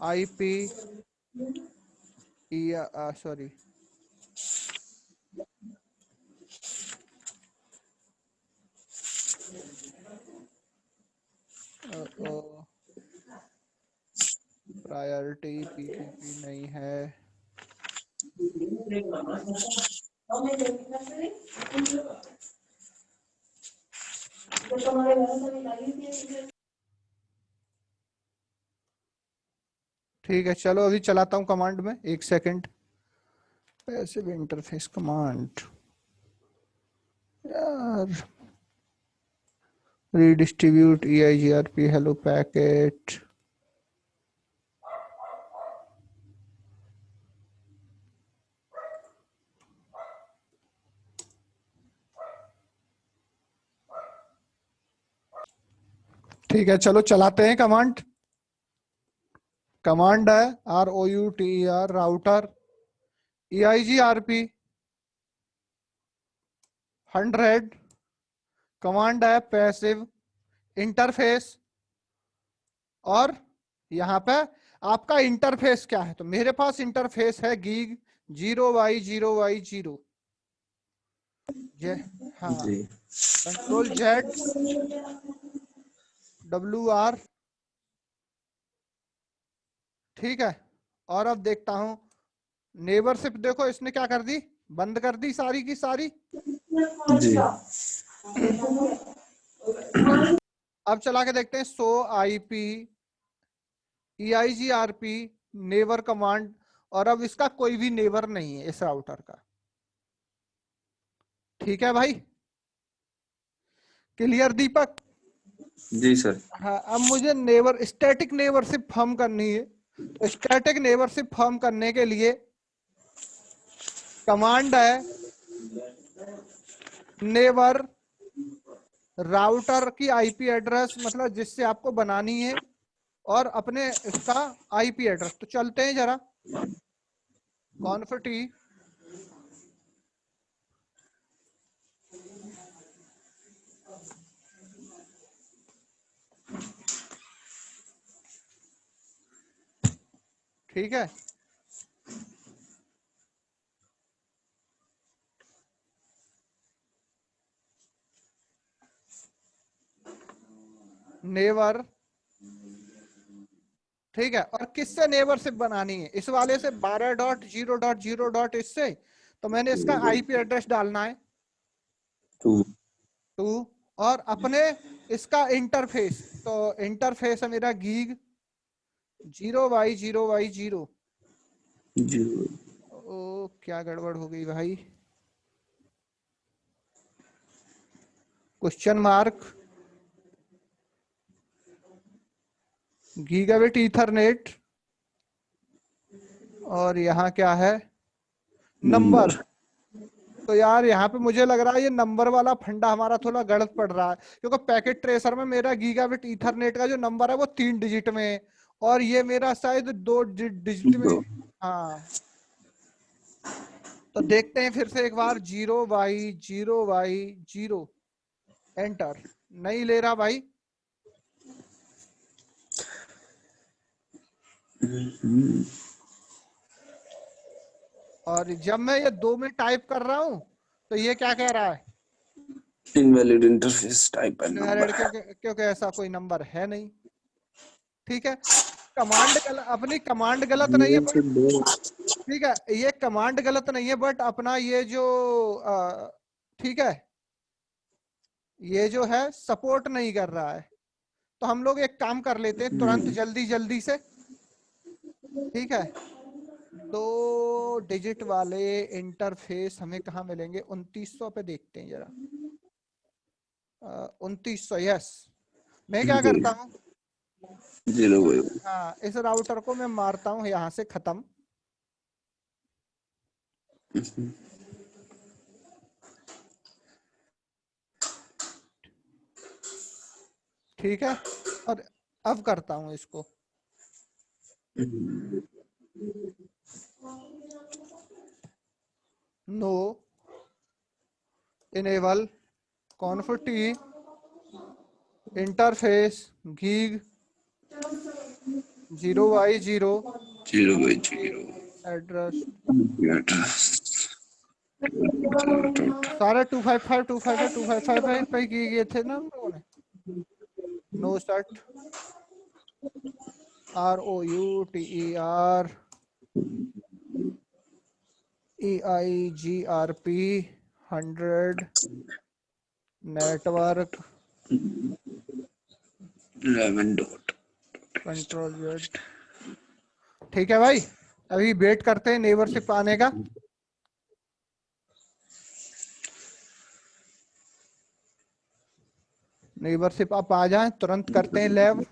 आईपी सॉरी प्रायोरिटी पीपीपी नहीं है। ठीक है चलो अभी चलाता हूँ कमांड में, एक सेकंड। पैसिव इंटरफेस कमांड यार, redistribute EIGRP hello packet। ठीक है चलो चलाते हैं कमांड। कमांड है ROUTER राउटर EIGRP 100। कमांड है पैसिव इंटरफेस, और यहाँ पे आपका इंटरफेस क्या है, तो मेरे पास इंटरफेस है गीग 0y0y0। हाँ जी। Control Z WR। ठीक है, और अब देखता हूं नेबरशिप, देखो इसने क्या कर दी, बंद कर दी सारी की सारी। जी। अब चला के देखते हैं, सो आईपी EIGRP नेबर कमांड, और अब इसका कोई भी नेबर नहीं है इस राउटर का। ठीक है भाई, क्लियर दीपक। जी सर। हाँ अब मुझे नेबर स्टैटिक नेबरशिप फॉर्म करनी है। तो स्टैटिक नेबरशिप फॉर्म करने के लिए कमांड है नेबर राउटर की आईपी एड्रेस, मतलब जिससे आपको बनानी है, और अपने इसका आईपी एड्रेस। तो चलते हैं जरा, कॉन्फ टी ठीक है, नेवर, ठीक है। और किससे नेबरशिप बनानी है, इस वाले से 12.0.0. इससे, तो मैंने इसका आईपी एड्रेस डालना है 2, और अपने इसका इंटरफेस, तो इंटरफेस है मेरा गीग 0x0x0. ओ क्या गड़बड़ हो गई भाई, क्वेश्चन मार्क गीगाबिट ईथरनेट, और यहाँ क्या है नंबर। तो यार यहाँ पे मुझे लग रहा है ये नंबर वाला फंडा हमारा थोड़ा गलत पड़ रहा है, क्योंकि पैकेट ट्रेसर में मेरा गीगाबिट ईथरनेट का जो नंबर है वो 3 डिजिट में है, और ये मेरा शायद 2 डिजिट में। हाँ, तो देखते हैं फिर से एक बार 0x0x0, एंटर। नहीं ले रहा भाई, और जब मैं ये 2 में टाइप कर रहा हूं तो ये क्या कह रहा है, invalid interface type and invalid, number. क्योंकि ऐसा कोई नंबर है नहीं। ठीक है, कमांड अपनी कमांड गलत नहीं है, बट ठीक है ये कमांड गलत नहीं है, बट अपना ये जो ठीक है ये जो है सपोर्ट नहीं कर रहा है। तो हम लोग एक काम कर लेते हैं तुरंत जल्दी जल्दी से, ठीक है। 2 डिजिट वाले इंटरफेस हमें कहाँ मिलेंगे, 2900 पे देखते हैं जरा, 2900, यस। मैं क्या करता हूँ, हाँ इस राउटर को मैं मारता हूँ यहाँ से खत्म, ठीक है। और अब करता हूँ इसको, no enable conf T interface gig 0x0 address, सारे 255 पे किए थे ना हम लोगों ने। No set ROUTER EIGRP 100 network 11. Control Z, ठीक है भाई। अभी वेट करते हैं नेबरशिप आने का। नेबरशिप आप आ जाएं, तुरंत करते हैं लैब।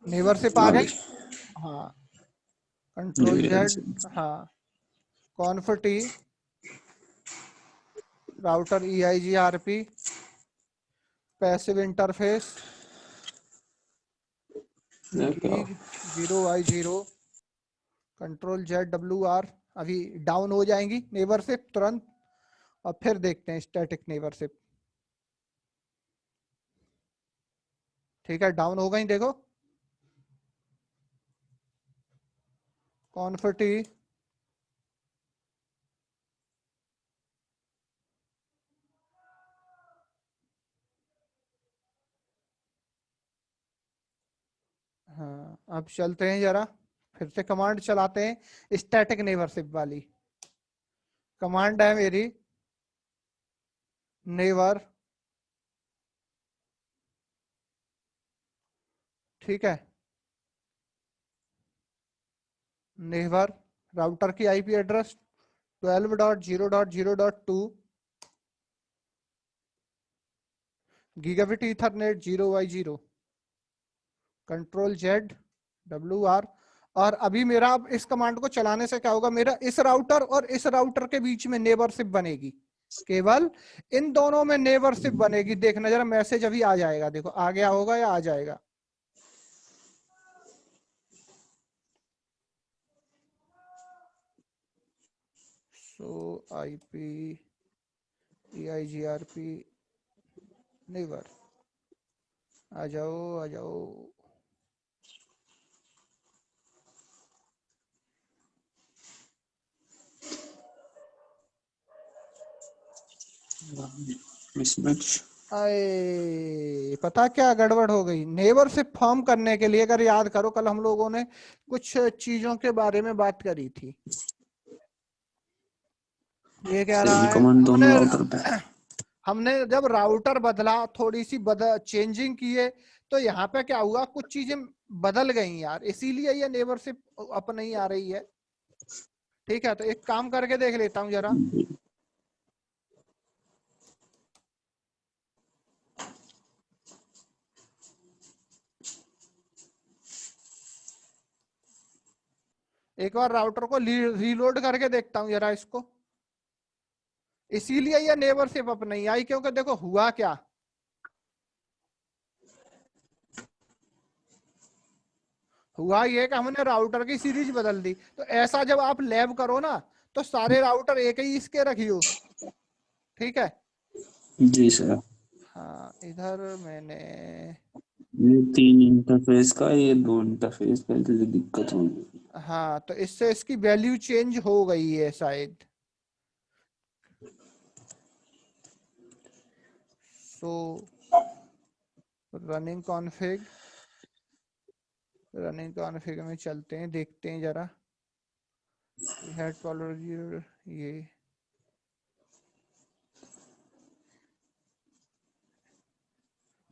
नेबरशिप आ गई, हाँ कंट्रोल Z, हाँ conf T router EIGRP passive interface 0x0 control ZWR। अभी डाउन हो जाएंगी नेबरशिप तुरंत, और फिर देखते हैं स्टैटिक नेबरशिप। ठीक है डाउन हो गई, देखो कॉन्फ टी हाँ, अब चलते हैं जरा फिर से कमांड चलाते हैं स्टैटिक नेबरशिप वाली। कमांड है मेरी नेवर, ठीक है। नेवर राउटर की IP address 12.0.0.2 gigabit Ethernet 0x0 control ZWR। और अभी मेरा अब इस कमांड को चलाने से क्या होगा, मेरा इस राउटर और इस राउटर के बीच में नेबरशिप बनेगी, केवल इन दोनों में नेबरशिप बनेगी। देखना जरा मैसेज अभी आ जाएगा, देखो आ गया होगा या आ जाएगा। सो IP EIGRP नेबर, आ जाओ आ जाओ। मिसमैच। अरे पता क्या गड़बड़ हो गई, नेबरशिप फॉर्म करने के लिए, अगर याद करो कल हम लोगों ने कुछ चीजों के बारे में बात करी थी। ये कह रहा सेम है कमांड दोनों राउटर पे। हमने जब राउटर बदला, थोड़ी सी चेंजिंग किए, तो यहाँ पे क्या हुआ, कुछ चीजें बदल गई यार, इसीलिए ये नेबरशिप अप नहीं आ रही है। ठीक है, तो एक काम करके देख लेता हूँ जरा। एक बार राउटर को रीलोड करके देखता हूँ जरा इसको। इसीलिए ये नेबरशिप अप नहीं आई, क्योंकि देखो हुआ क्या, हुआ ये कि हमने राउटर की सीरीज बदल दी। तो ऐसा जब आप लैब करो ना, तो सारे राउटर एक ही इसके रखियो। ठीक है, जी सर। हाँ इधर मैंने, ये 3 इंटरफेस का, ये 2 इंटरफेस का, तो दिक्कत होगी। हाँ तो इससे इसकी वैल्यू चेंज हो गई है शायद। सो रनिंग कॉन्फ़िग में चलते हैं, देखते हैं जरा। हेड टॉलरेंस ये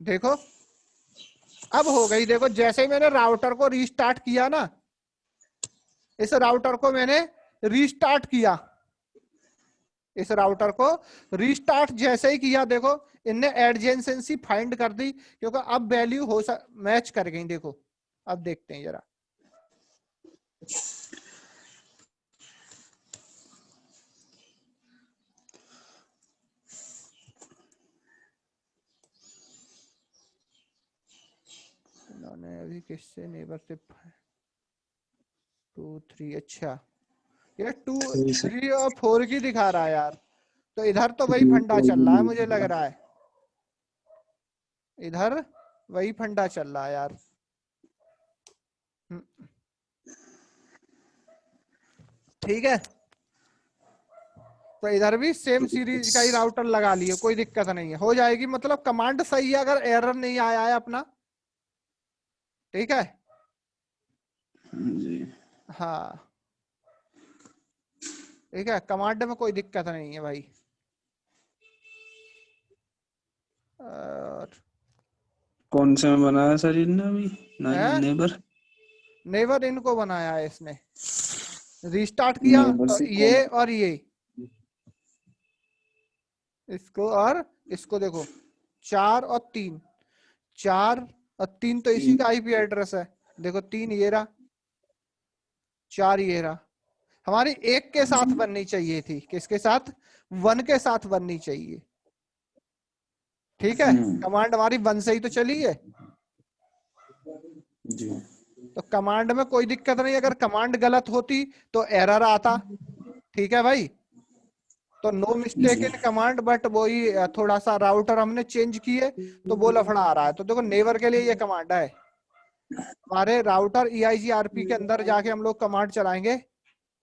देखो, अब हो गई। देखो जैसे ही मैंने राउटर को रीस्टार्ट किया ना, इस राउटर को मैंने रीस्टार्ट किया, इस राउटर को रीस्टार्ट जैसे ही किया, देखो इनने एडजेंसेंसी फाइंड कर दी, क्योंकि अब वैल्यू हो मैच कर गई। देखो अब देखते हैं जरा। इन्होंने अभी किससे नेबरशिप 2 3, अच्छा ये 2 3 और 4 की दिखा रहा है यार। तो इधर तो वही फंडा चल रहा है, मुझे लग रहा है इधर वही फंडा चल रहा है यार। ठीक है, तो इधर भी सेम सीरीज का ही राउटर लगा लिए, कोई दिक्कत नहीं है, हो जाएगी। मतलब कमांड सही है, अगर एरर नहीं आया है अपना। ठीक है, जी। हाँ ठीक है, कमांड में कोई दिक्कत नहीं है भाई। और कौन से में बनाया सर इनने अभी नेबर? नेवर इनको बनाया है इसने, रीस्टार्ट किया नेबर तो से ये कौन? और ये, इसको और इसको देखो, 4 और 3, 4 और 3 तो इसी का आईपी एड्रेस है। देखो 3 ये रहा, 4 ये रहा। हमारी एक के साथ बननी चाहिए थी, किसके साथ, 1 के साथ बननी चाहिए। ठीक है, कमांड हमारी 1 से ही तो चली है। जी। तो कमांड में कोई दिक्कत नहीं, अगर कमांड गलत होती तो एरर आता। ठीक है भाई, तो no mistake in command, but वही थोड़ा सा राउटर हमने चेंज किए तो वो लफड़ा आ रहा है। तो देखो नेवर के लिए ये कमांड है, हमारे राउटर EIGRP के अंदर जाके हम लोग कमांड चलाएंगे।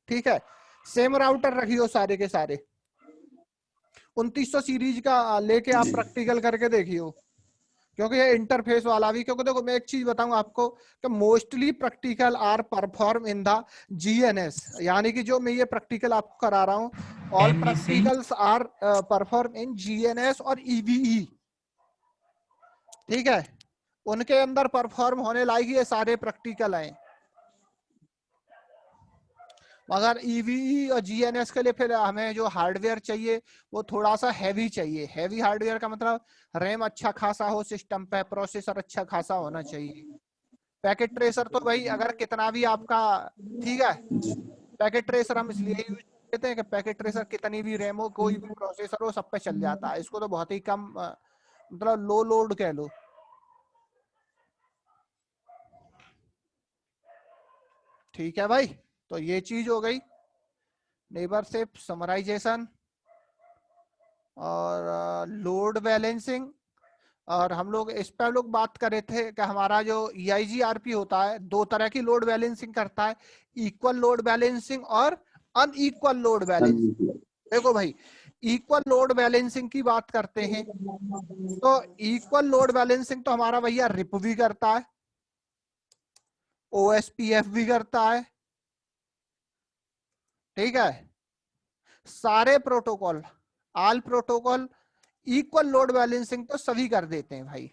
ठीक है, सेम राउटर रखियो सारे के सारे, 2900 सीरीज का लेके आप प्रैक्टिकल करके देखियो, क्योंकि ये इंटरफेस वाला भी, क्योंकि देखो मैं एक चीज बताऊं आपको कि mostly practical are perform in the GNS, यानी कि जो मैं ये प्रैक्टिकल आपको करा रहा हूं, all practicals are perform in GNS और EVE। ठीक है, उनके अंदर परफॉर्म होने लायक ये सारे प्रैक्टिकल हैं। मगर EVE और GNS के लिए फिर हमें जो हार्डवेयर चाहिए वो थोड़ा सा हैवी चाहिए। हैवी हार्डवेयर का मतलब रैम अच्छा खासा हो सिस्टम पे, प्रोसेसर अच्छा खासा होना चाहिए। पैकेट ट्रेसर तो भाई अगर कितना भी आपका, ठीक है, पैकेट ट्रेसर हम इसलिए यूज करते हैं कि पैकेट ट्रेसर कितनी भी रैम हो, कोई भी प्रोसेसर हो, सब पे चल जाता है। इसको तो बहुत ही कम मतलब लो लोड कह लो। ठीक है भाई, तो ये चीज हो गई नेबरशिप समराइजेशन और लोड बैलेंसिंग। और हम लोग इस पर लोग बात कर रहे थे कि हमारा जो EIGRP होता है 2 तरह की लोड बैलेंसिंग करता है, इक्वल लोड बैलेंसिंग और अनइक्वल लोड बैलेंसिंग। देखो भाई, इक्वल लोड बैलेंसिंग की बात करते हैं तो इक्वल लोड बैलेंसिंग तो हमारा भैया रिप भी करता है, ओएसपीएफ भी करता है, ठीक है। सारे protocol, all protocol equal load balancing तो सभी कर देते हैं भाई।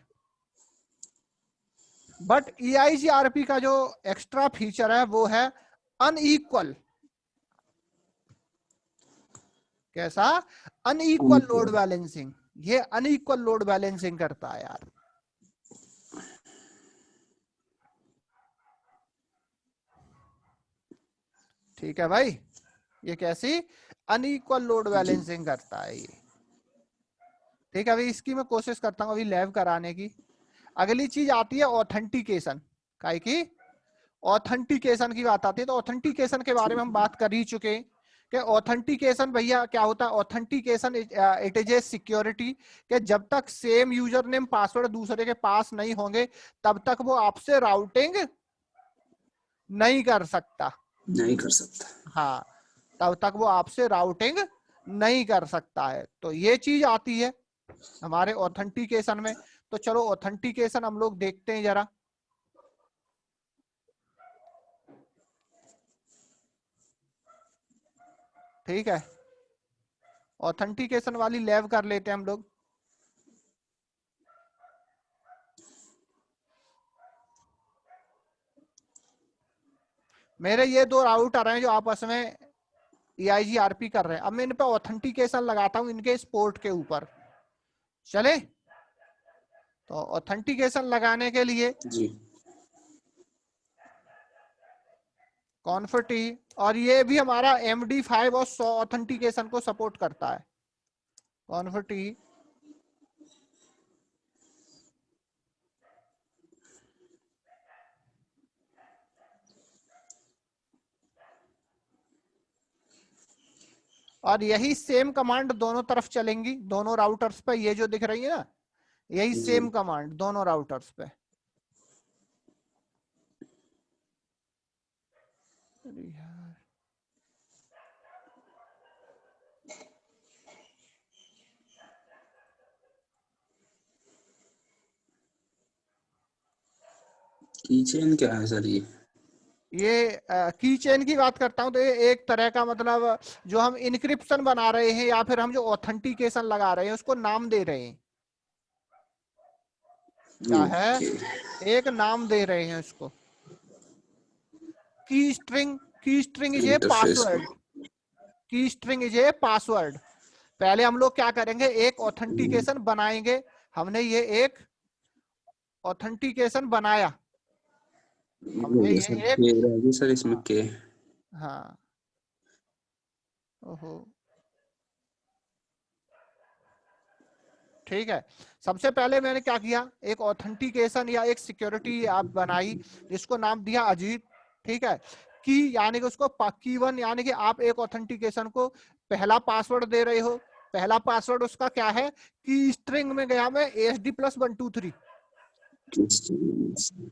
बट EIGRP का जो एक्स्ट्रा फीचर है वो है अनइक्वल। कैसा? Unequal load balancing. ये अनइक्वल लोड बैलेंसिंग करता है यार। ठीक है भाई, ये कैसी अनइक्वल लोड बैलेंसिंग करता है ये। ठीक है, अभी इसकी मैं कोशिश करता हूँ अभी लैब कराने की। अगली चीज आती है ऑथेंटिकेशन। काय की? ऑथेंटिकेशन की बात आती है। तो ऑथेंटिकेशन के बारे में हम बात कर ही चुके हैं कि ऑथेंटिकेशन भैया क्या होता है। Authentication it is a security कि जब तक सेम यूजर नेम पासवर्ड दूसरे के पास नहीं होंगे तब तक वो आपसे राउटिंग नहीं कर सकता। नहीं कर सकता। हाँ, तब तक वो आपसे राउटिंग नहीं कर सकता है। तो ये चीज आती है हमारे ऑथेंटिकेशन में। तो चलो ऑथेंटिकेशन हम लोग देखते हैं जरा। ठीक है, ऑथेंटिकेशन वाली लैब कर लेते हैं हम लोग। मेरे ये दो राउटर हैं जो आपस में EIGRP कर रहे हैं। अब मैं इन पे ऑथेंटिकेशन लगाता हूं इनके इस पोर्ट के ऊपर। चले? तो ऑथेंटिकेशन लगाने के लिए जी कॉन्फर्टी, और ये भी हमारा MD5 और 100 ऑथेंटिकेशन को सपोर्ट करता है। कॉन्फर्टी और यही सेम कमांड दोनों तरफ चलेंगी, दोनों राउटर्स पे। ये जो दिख रही है ना, यही जी सेम कमांड दोनों राउटर्स पे। अरे यार, कीचेन क्या है सर? ये की चेन की बात करता हूं तो ये एक तरह का मतलब जो हम इनक्रिप्शन बना रहे हैं या फिर हम जो ऑथेंटिकेशन लगा रहे हैं उसको नाम दे रहे हैं। क्या है? ओके। एक नाम दे रहे हैं उसको। की स्ट्रिंग, की स्ट्रिंग इज ए इंटरफेस को। पासवर्ड। की स्ट्रिंग इज ए पासवर्ड। पहले हम लोग क्या करेंगे, एक ऑथेंटिकेशन बनाएंगे। हमने ये एक ऑथेंटिकेशन बनाया, हो हमने गया सर, ये एक, के रहेगी सर इसमें हाँ के। हाँ, ओहो, ठीक है। सबसे पहले मैंने क्या किया, एक ऑथेंटिकेशन या एक सिक्योरिटी आप बनाई जिसको नाम दिया अजीत। ठीक है, की यानी कि उसको की वन यानी कि आप एक ऑथेंटिकेशन को पहला पासवर्ड दे रहे हो। पहला पासवर्ड उसका क्या है, की स्ट्रिंग में गया मैं ASD+123।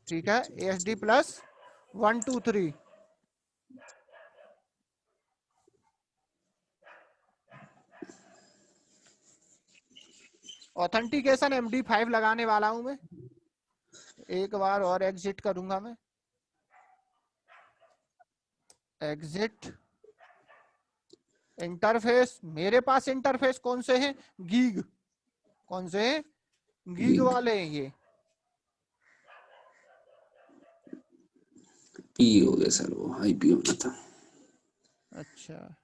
ठीक है, ASD+123। ऑथेंटिकेशन MD5 लगाने वाला हूं मैं। एक बार और एग्जिट करूंगा मैं। Exit interface. मेरे पास इंटरफेस कौन से हैं, गीग। कौन से हैं? गीग वाले हैं ये। पी हो गया सर, वो आईपी होना था। अच्छा,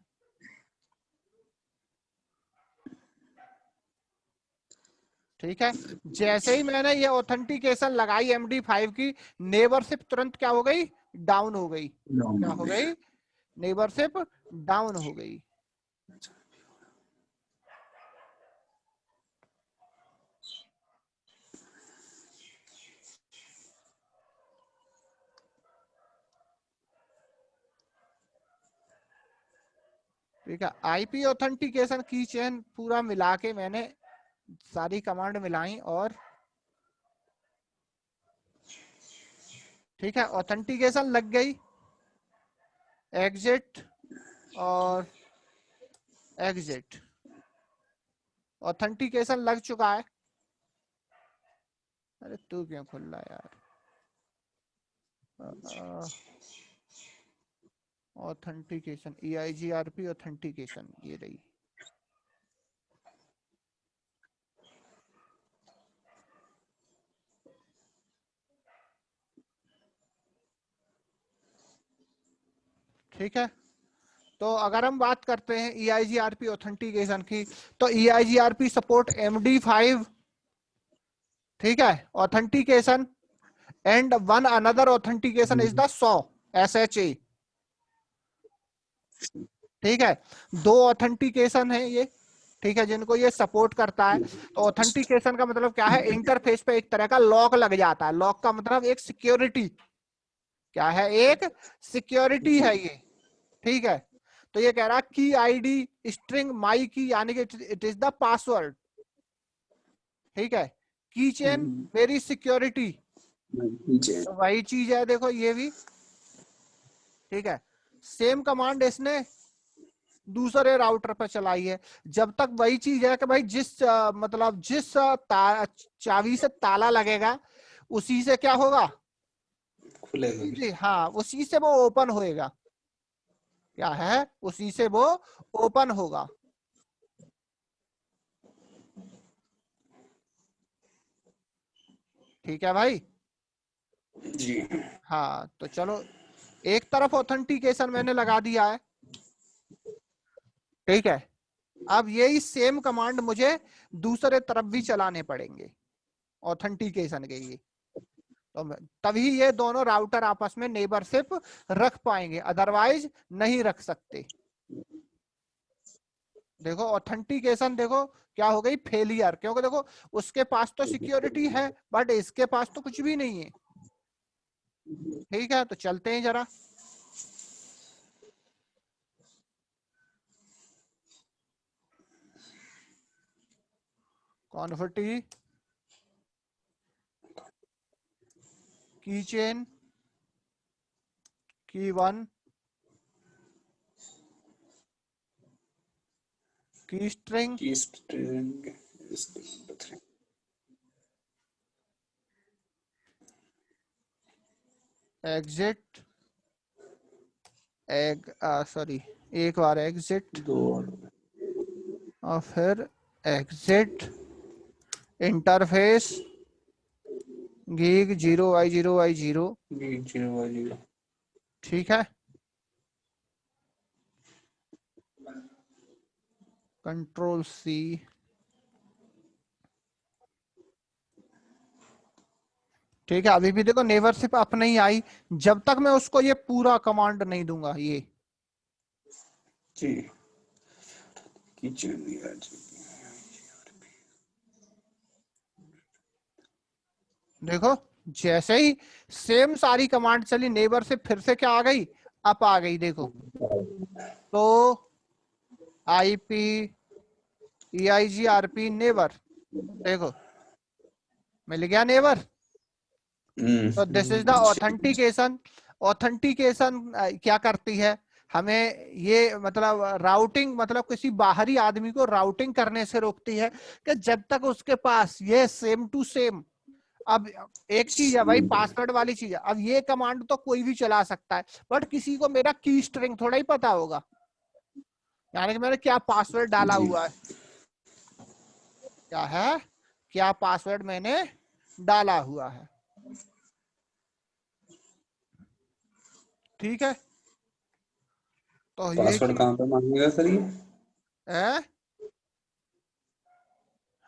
ठीक है। जैसे ही मैंने ये ऑथेंटिकेशन लगाई MD5 की, नेबरशिप तुरंत क्या हो गई, डाउन हो गई। डाउन क्या हो हो गया। गई, नेबरशिप डाउन हो गई। ठीक है, IP ऑथेंटिकेशन की चेन पूरा मिला के मैंने सारी कमांड मिलाई और ठीक है, ऑथेंटिकेशन लग गई। एग्जिट और एग्जिट। ऑथेंटिकेशन लग चुका है। अरे तू क्यों खुल रहा है यार? ऑथेंटिकेशन EIGRP ऑथेंटिकेशन ये रही। ठीक है, तो अगर हम बात करते हैं EIGRP ऑथेंटिकेशन की, तो EIGRP सपोर्ट MD5, ठीक है, authentication, and one another authentication is the SHA। ठीक है, दो ऑथेंटिकेशन है ये, ठीक है, जिनको ये सपोर्ट करता है। तो ऑथेंटिकेशन का मतलब क्या है? इंटरफेस पे एक तरह का लॉक लग जाता है। लॉक का मतलब एक सिक्योरिटी, क्या है? एक सिक्योरिटी है ये, ठीक है। तो ये कह रहा है की आईडी स्ट्रिंग माई की, यानी कि इट इज द पासवर्ड, ठीक है। की चेन मेरी सिक्योरिटी, तो वही चीज है, देखो ये भी, ठीक है। सेम कमांड इसने दूसरे राउटर पर चलाई है। जब तक वही चीज है कि भाई मतलब जिस चाबी से ताला लगेगा उसी से क्या होगा? खुलेगा। जी हाँ, उसी से वो ओपन होएगा। क्या है? उसी से वो ओपन होगा। ठीक है भाई जी। हाँ, तो चलो एक तरफ ऑथेंटिकेशन मैंने लगा दिया है, ठीक है। अब यही सेम कमांड मुझे दूसरे तरफ भी चलाने पड़ेंगे ऑथेंटिकेशन के लिए, तो तभी ये दोनों राउटर आपस में नेबरशिप रख पाएंगे, अदरवाइज नहीं रख सकते। देखो ऑथेंटिकेशन देखो क्या हो गई? फेलियर, क्योंकि देखो उसके पास तो सिक्योरिटी है बट इसके पास तो कुछ भी नहीं है। ठीक है, तो चलते हैं जरा। कॉन्फिटी की चेन की 1 की स्ट्रिंग एग्जिट सॉरी एक बार एग्जिट और फिर एग्जिट इंटरफेस गीग 0y0y0, ठीक है। कंट्रोल C, ठीक है। अभी भी देखो नेबरशिप अप नहीं आई जब तक मैं उसको ये पूरा कमांड नहीं दूंगा। ये जी देखो जैसे ही सेम सारी कमांड चली, नेबरशिप फिर से क्या आ गई? अप आ गई। देखो तो IP EIGRP नेबर, देखो मिल गया नेबर। तो this is the authentication. Authentication क्या करती है? हमें ये मतलब राउटिंग, मतलब किसी बाहरी आदमी को राउटिंग करने से रोकती है कि जब तक उसके पास ये सेम टू सेम। अब एक चीज है भाई, पासवर्ड वाली चीज है। अब ये कमांड तो कोई भी चला सकता है, बट किसी को मेरा की स्ट्रिंग थोड़ा ही पता होगा, यानी कि मैंने क्या पासवर्ड डाला हुआ है, क्या है, क्या पासवर्ड मैंने डाला हुआ है। ठीक है, तो ये पासवर्ड कहाँ पे मांगेगा सर ये? है?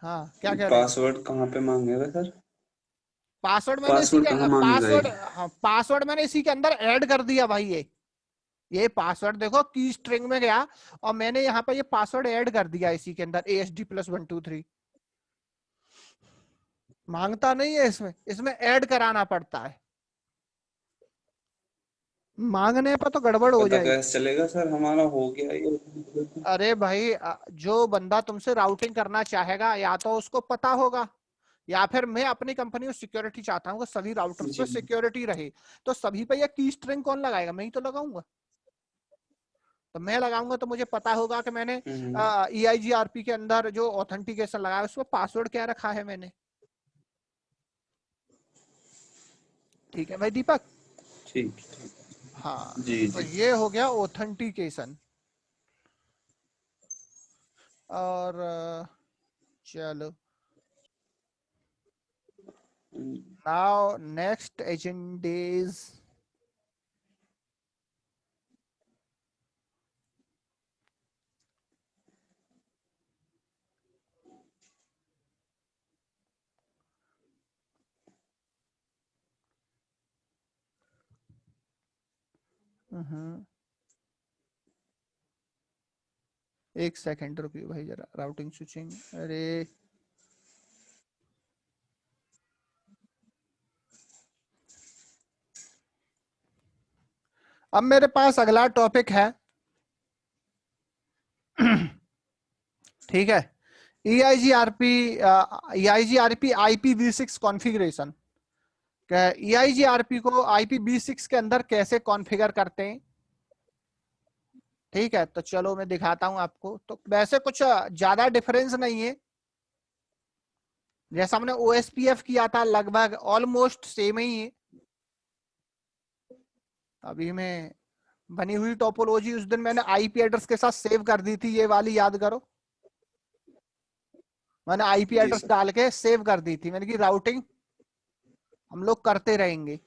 हाँ, क्या कह रहे हैं? पासवर्ड कहाँ पे मांगेगा सर? पासवर्ड मैंने इसी पासवर्ड के कहाँ मांगेगा ये? पासवर्ड, हाँ पासवर्ड मैंने इसी के अंदर ऐड कर दिया भाई। ये पासवर्ड देखो की स्ट्रिंग में गया और मैंने यहाँ पर ये पासवर्ड ऐड कर दिया इसी के अंदर, ASD+123। मांगता नहीं है इसमें, इसमें ऐड कराना पड़ता है। मांगने पर तो गड़बड़ हो पता जाएगी। कैसे चलेगा सर हमारा हो गया ये? अरे भाई जो बंदा तुमसे राउटिंग करना चाहेगा या तो उसको पता होगा, या फिर मैं अपनी कंपनी में सिक्योरिटी चाहता हूँ कि सभी राउटर्स पे जी। सिक्योरिटी रहे, तो सभी पे ये की स्ट्रिंग कौन लगाएगा? मैं ही तो लगाऊंगा। तो मैं लगाऊंगा तो मुझे पता होगा कि मैंने EIGRP के अंदर जो ऑथेंटिकेशन लगाया उसमें पासवर्ड क्या रखा है मैंने। ठीक है भाई दीपक। ठीक। हाँ जी तो जी। ये हो गया ऑथेंटिकेशन। और चलो नाउ नेक्स्ट एजेंडीज। एक सेकंड रुकिए भाई जरा राउटिंग स्विचिंग। अरे अब मेरे पास अगला टॉपिक है। ठीक है EIGRP IPv6 कॉन्फ़िगरेशन। EIGRP को IPv6 के अंदर कैसे कॉन्फ़िगर करते हैं। ठीक है तो चलो मैं दिखाता हूं आपको। तो वैसे कुछ ज्यादा डिफरेंस नहीं है, जैसा हमने OSPF किया था लगभग ऑलमोस्ट सेम ही है। अभी मैं बनी हुई टोपोलॉजी उस दिन मैंने IP एड्रेस के साथ सेव कर दी थी, ये वाली याद करो। मैंने IP जी एड्रेस सर। डाल के सेव कर दी थी, मैंने की राउटिंग हम लोग करते रहेंगे।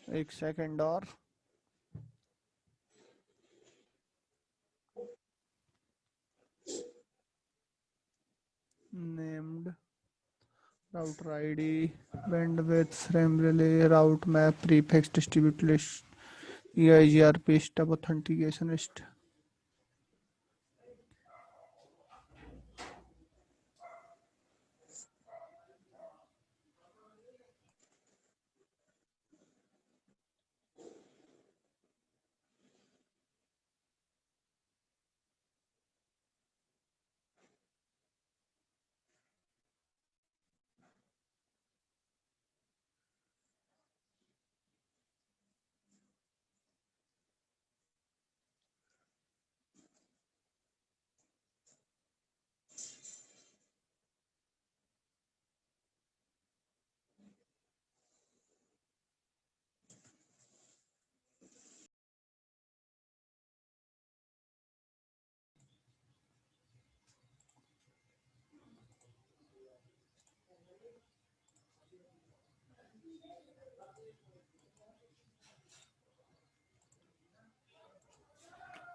एक सेकंड और। Named router ID bandwidth frame relay राउट map prefix distribute list EIGRP stub authentication list.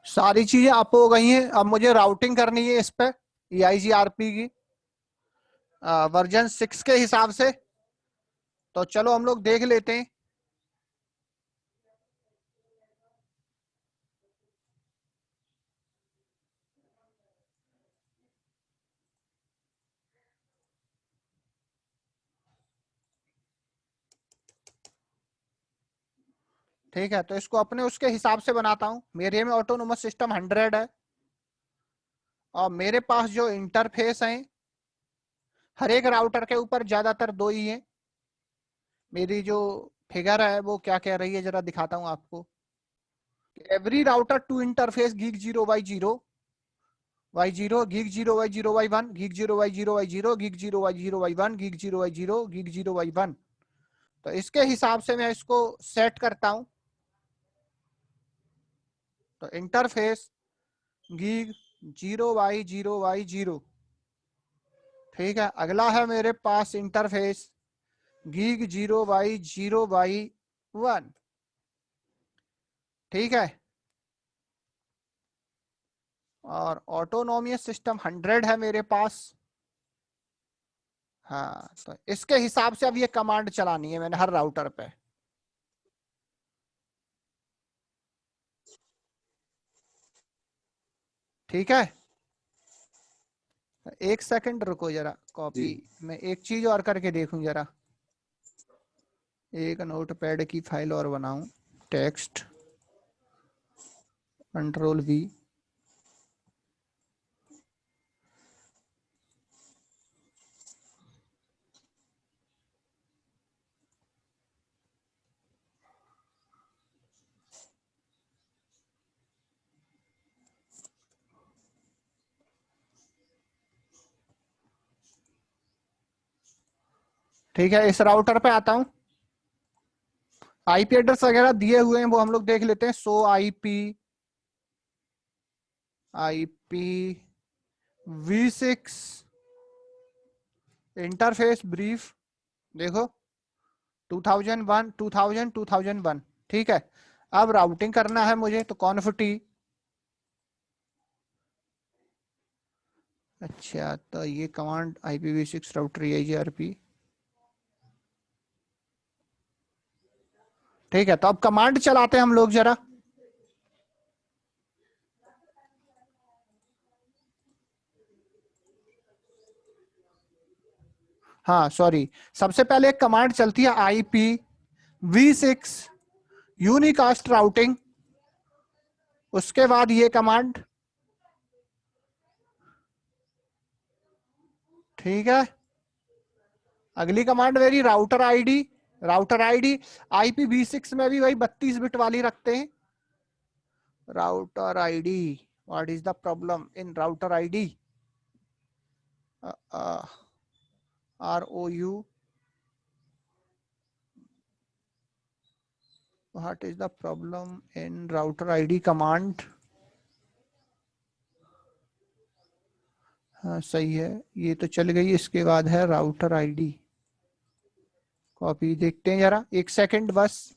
सारी चीजें अप हो गई हैं। अब मुझे राउटिंग करनी है इस पे EIGRP की वर्जन 6 के हिसाब से। तो चलो हम लोग देख लेते हैं। ठीक है तो इसको अपने उसके हिसाब से बनाता हूं। मेरे में ऑटोनोमस सिस्टम 100 है और मेरे पास जो इंटरफेस है हर एक राउटर के ऊपर ज्यादातर 2 ही है। मेरी जो फिगर है वो क्या कह रही है जरा दिखाता हूं आपको। Every router to interface gig 0 y 0 gig 0 y 0 y 1 gig 0 y 0 y 0 gig 0 y 0 y 1 gig 0 y 0 gig 0 y 1। तो इसके हिसाब से मैं इसको सेट करता हूं। तो इंटरफेस गीग 0 y 0 y 0 ठीक है, अगला है मेरे पास इंटरफेस गीग 0x0x1। ठीक है, और ऑटोनोमियस सिस्टम 100 है मेरे पास। हाँ, तो इसके हिसाब से अब ये कमांड चलानी है मैंने हर राउटर पे। ठीक है, एक सेकंड रुको जरा, कॉपी मैं एक चीज और करके देखूं जरा, एक नोटपैड की फाइल और बनाऊं, टेक्स्ट Ctrl+V। ठीक है, इस राउटर पे आता हूं, आईपी एड्रेस वगैरह दिए हुए हैं वो हम लोग देख लेते हैं। सो आईपी v6 इंटरफेस ब्रीफ, देखो 2001 2000 2001। ठीक है, अब राउटिंग करना है मुझे, तो कॉन्फ-टी। अच्छा, तो ये कमांड IPv6 राउटर EIGRP। ठीक है, तो अब कमांड चलाते हैं हम लोग जरा। हाँ सॉरी, सबसे पहले एक कमांड चलती है IPv6 यूनिकास्ट राउटिंग, उसके बाद ये कमांड। ठीक है, अगली कमांड मेरी router ID. Router ID IPv6 में भी वही 32 बिट वाली रखते हैं। Router ID, what is the problem in router ID? ROU, what is the problem in router ID command? हाँ सही है, ये तो चल गई। इसके बाद है राउटर आईडी, कॉपी देखते हैं जरा, एक सेकंड बस।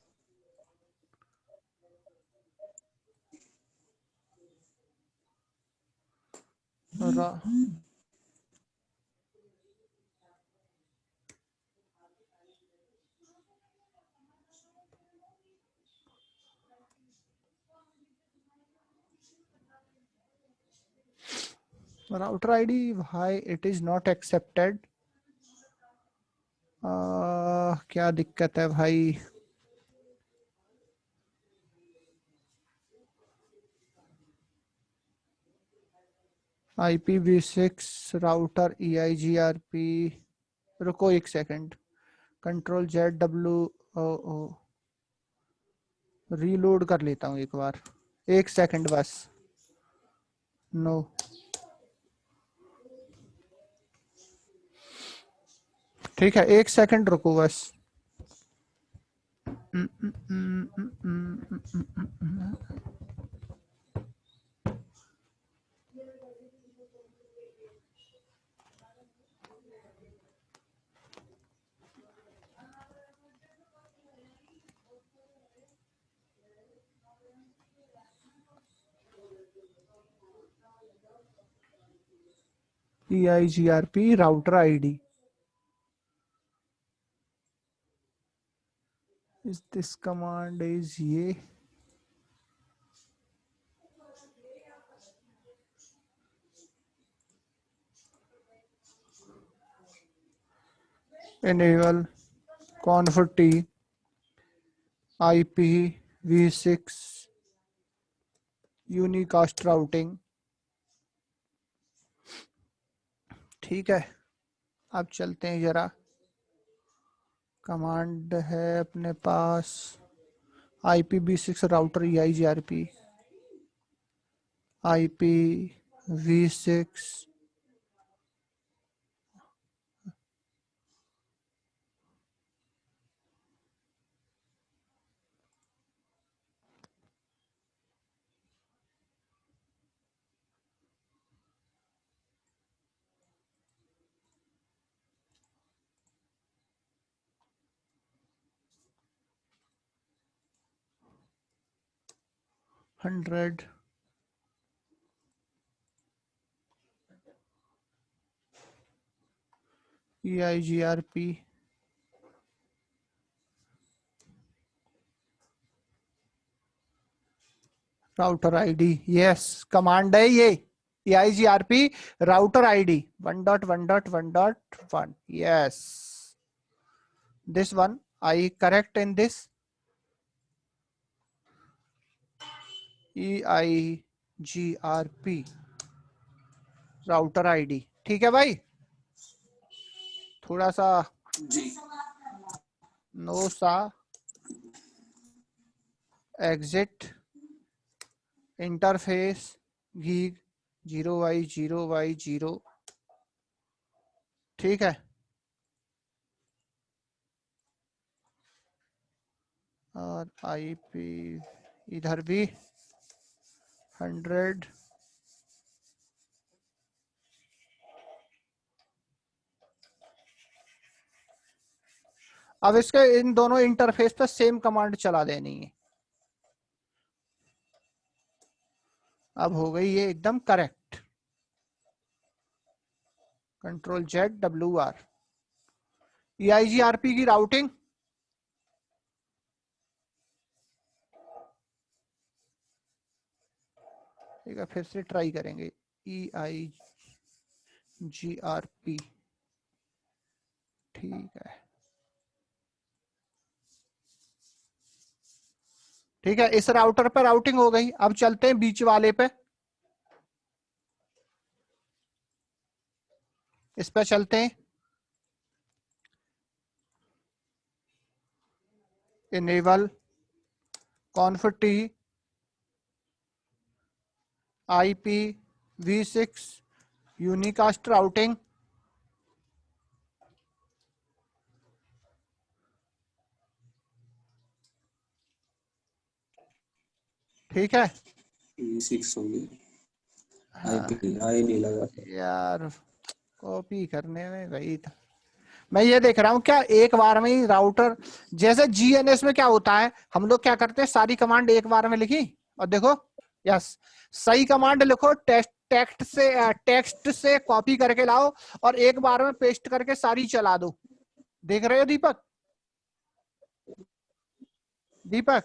Router ID, why it is not accepted? क्या दिक्कत है भाई? IPv6 राउटर EIGRP, रुको एक सेकंड, Ctrl+Z+W रीलोड कर लेता हूँ एक बार, एक सेकंड बस। नो, ठीक है, एक सेकंड रुको बस। EIGRP router ID, is this command is ये। enable conf-t IPv6 unicast routing। ठीक है, अब चलते हैं जरा, कमांड है अपने पास IPv6 router EIGRP IPv6 100 EIGRP router ID, yes command है ये EIGRP router ID 1.1.1.1, yes this one I correct in this EIGRP router ID. ठीक है भाई, थोड़ा सा जी नो सा एग्जिट इंटरफेस गीग 0y0y0, ठीक है। और आईपी इधर भी 100 अब इसके इन दोनों इंटरफेस पे सेम कमांड चला देनी है। अब हो गई ये एकदम करेक्ट। Ctrl+Z+WR EIGRP की राउटिंग ठीक है, फिर से ट्राई करेंगे EIGRP, ठीक है ठीक है। इस राउटर पर राउटिंग हो गई। अब चलते हैं बीच वाले पे, इस पे चलते हैं। इनेबल कॉन्फ-T IPv6 यूनिकास्ट राउटिंग, ठीक है। V6 हो गया, हाँ, आई नहीं लगा। यार कॉपी करने में वही था। मैं ये देख रहा हूँ क्या एक बार में ही राउटर, जैसे GNS में क्या होता है, हम लोग क्या करते हैं सारी कमांड एक बार में लिखी और देखो, यस सही कमांड लिखो, टेक्स्ट से कॉपी करके लाओ और एक बार में पेस्ट करके सारी चला दो। देख रहे हो दीपक? दीपक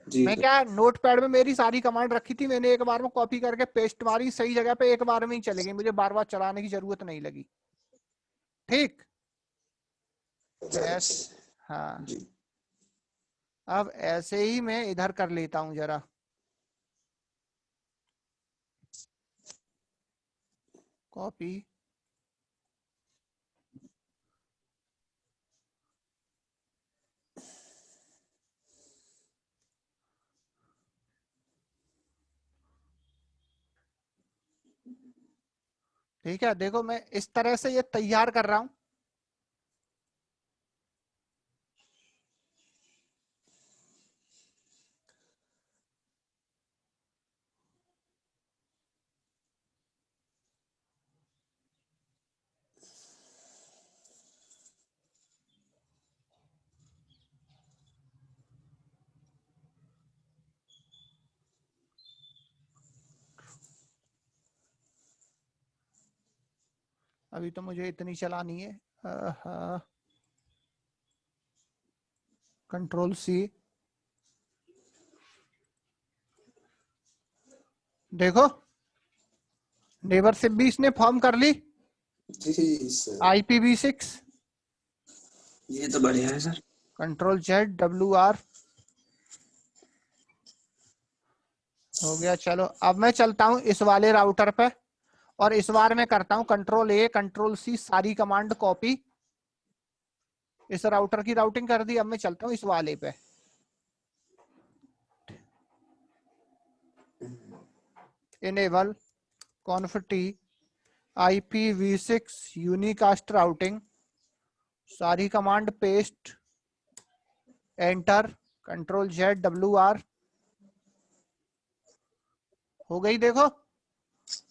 जी मैं क्या नोटपैड में मेरी सारी कमांड रखी थी, मैंने एक बार में कॉपी करके पेस्ट मारी, सही जगह पे एक बार में ही चले गई, मुझे बार बार चलाने की जरूरत नहीं लगी। ठीक यस हाँ। जी अब ऐसे ही मैं इधर कर लेता हूं जरा, कॉपी ठीक है। देखो मैं इस तरह से ये तैयार कर रहा हूं। अभी तो मुझे इतनी चलानी है। Ctrl+C, देखो नेबरशिप भी इसने फॉर्म कर ली जी सर, IPv6। ये तो बढ़िया है सर। Ctrl+Z+WR हो गया। चलो अब मैं चलता हूं इस वाले राउटर पे और इस बार मैं करता हूं Ctrl+A Ctrl+C, सारी कमांड कॉपी, इस राउटर की राउटिंग कर दी। अब मैं चलता हूं इस वाले पे, इनेबल कॉन्फ-T IPv6 यूनिकास्ट राउटिंग, सारी कमांड पेस्ट, एंटर, Ctrl+Z+WR हो गई। देखो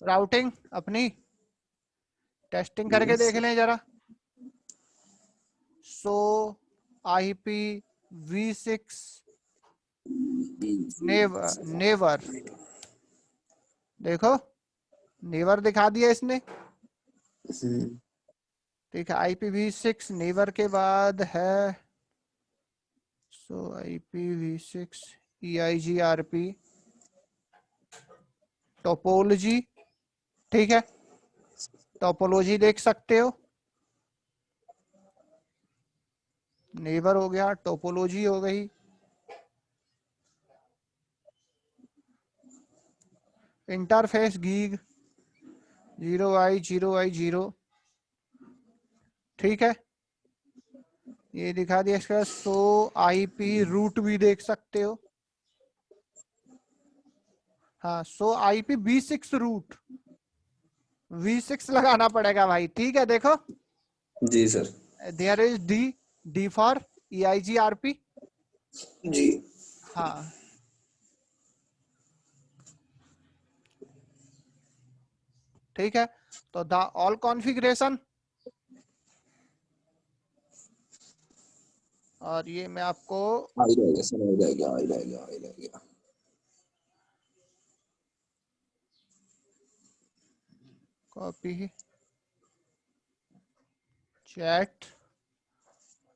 राउटिंग अपनी टेस्टिंग करके देख लें जरा। सो IPv6 नेवर, नेवर, देखो नेवर दिखा दिया इसने। ठीक है, IPv6 नेवर के बाद है, सो IPv6 EIGRP टोपोलॉजी। ठीक है, टोपोलॉजी देख सकते हो, नेवर हो गया, टोपोलॉजी हो गई, इंटरफेस गीग 0i0i0। ठीक है, ये दिखा दिया इसका। सो IP रूट भी देख सकते हो, हाँ, सो IPv6 रूट, V6 लगाना पड़ेगा भाई। ठीक है, देखो जी sir. There is D for EIGRP। जी। हाँ, ठीक है, तो द ऑल कॉन्फ़िगरेशन, और ये मैं आपको आ ही रहेगा सर, आ जाएगा, आ ही रहेगा, आ ही रहेगा। कॉपी चैट,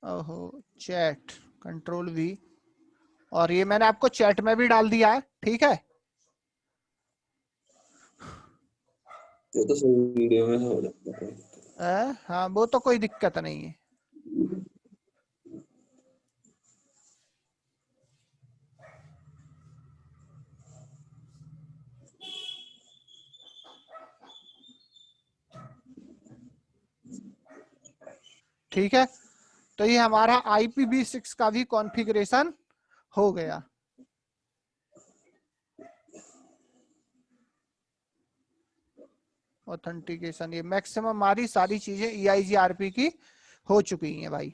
ओहो चैट, Ctrl+V, और ये मैंने आपको चैट में भी डाल दिया है। ठीक है, ये तो सर वीडियो में हो जाता है। हाँ वो तो कोई दिक्कत नहीं है। ठीक है, तो ये हमारा IPv6 का भी कॉन्फ़िगरेशन हो गया। ऑथेंटिकेशन, ये मैक्सिमम हमारी सारी चीजें EIGRP की हो चुकी हैं भाई।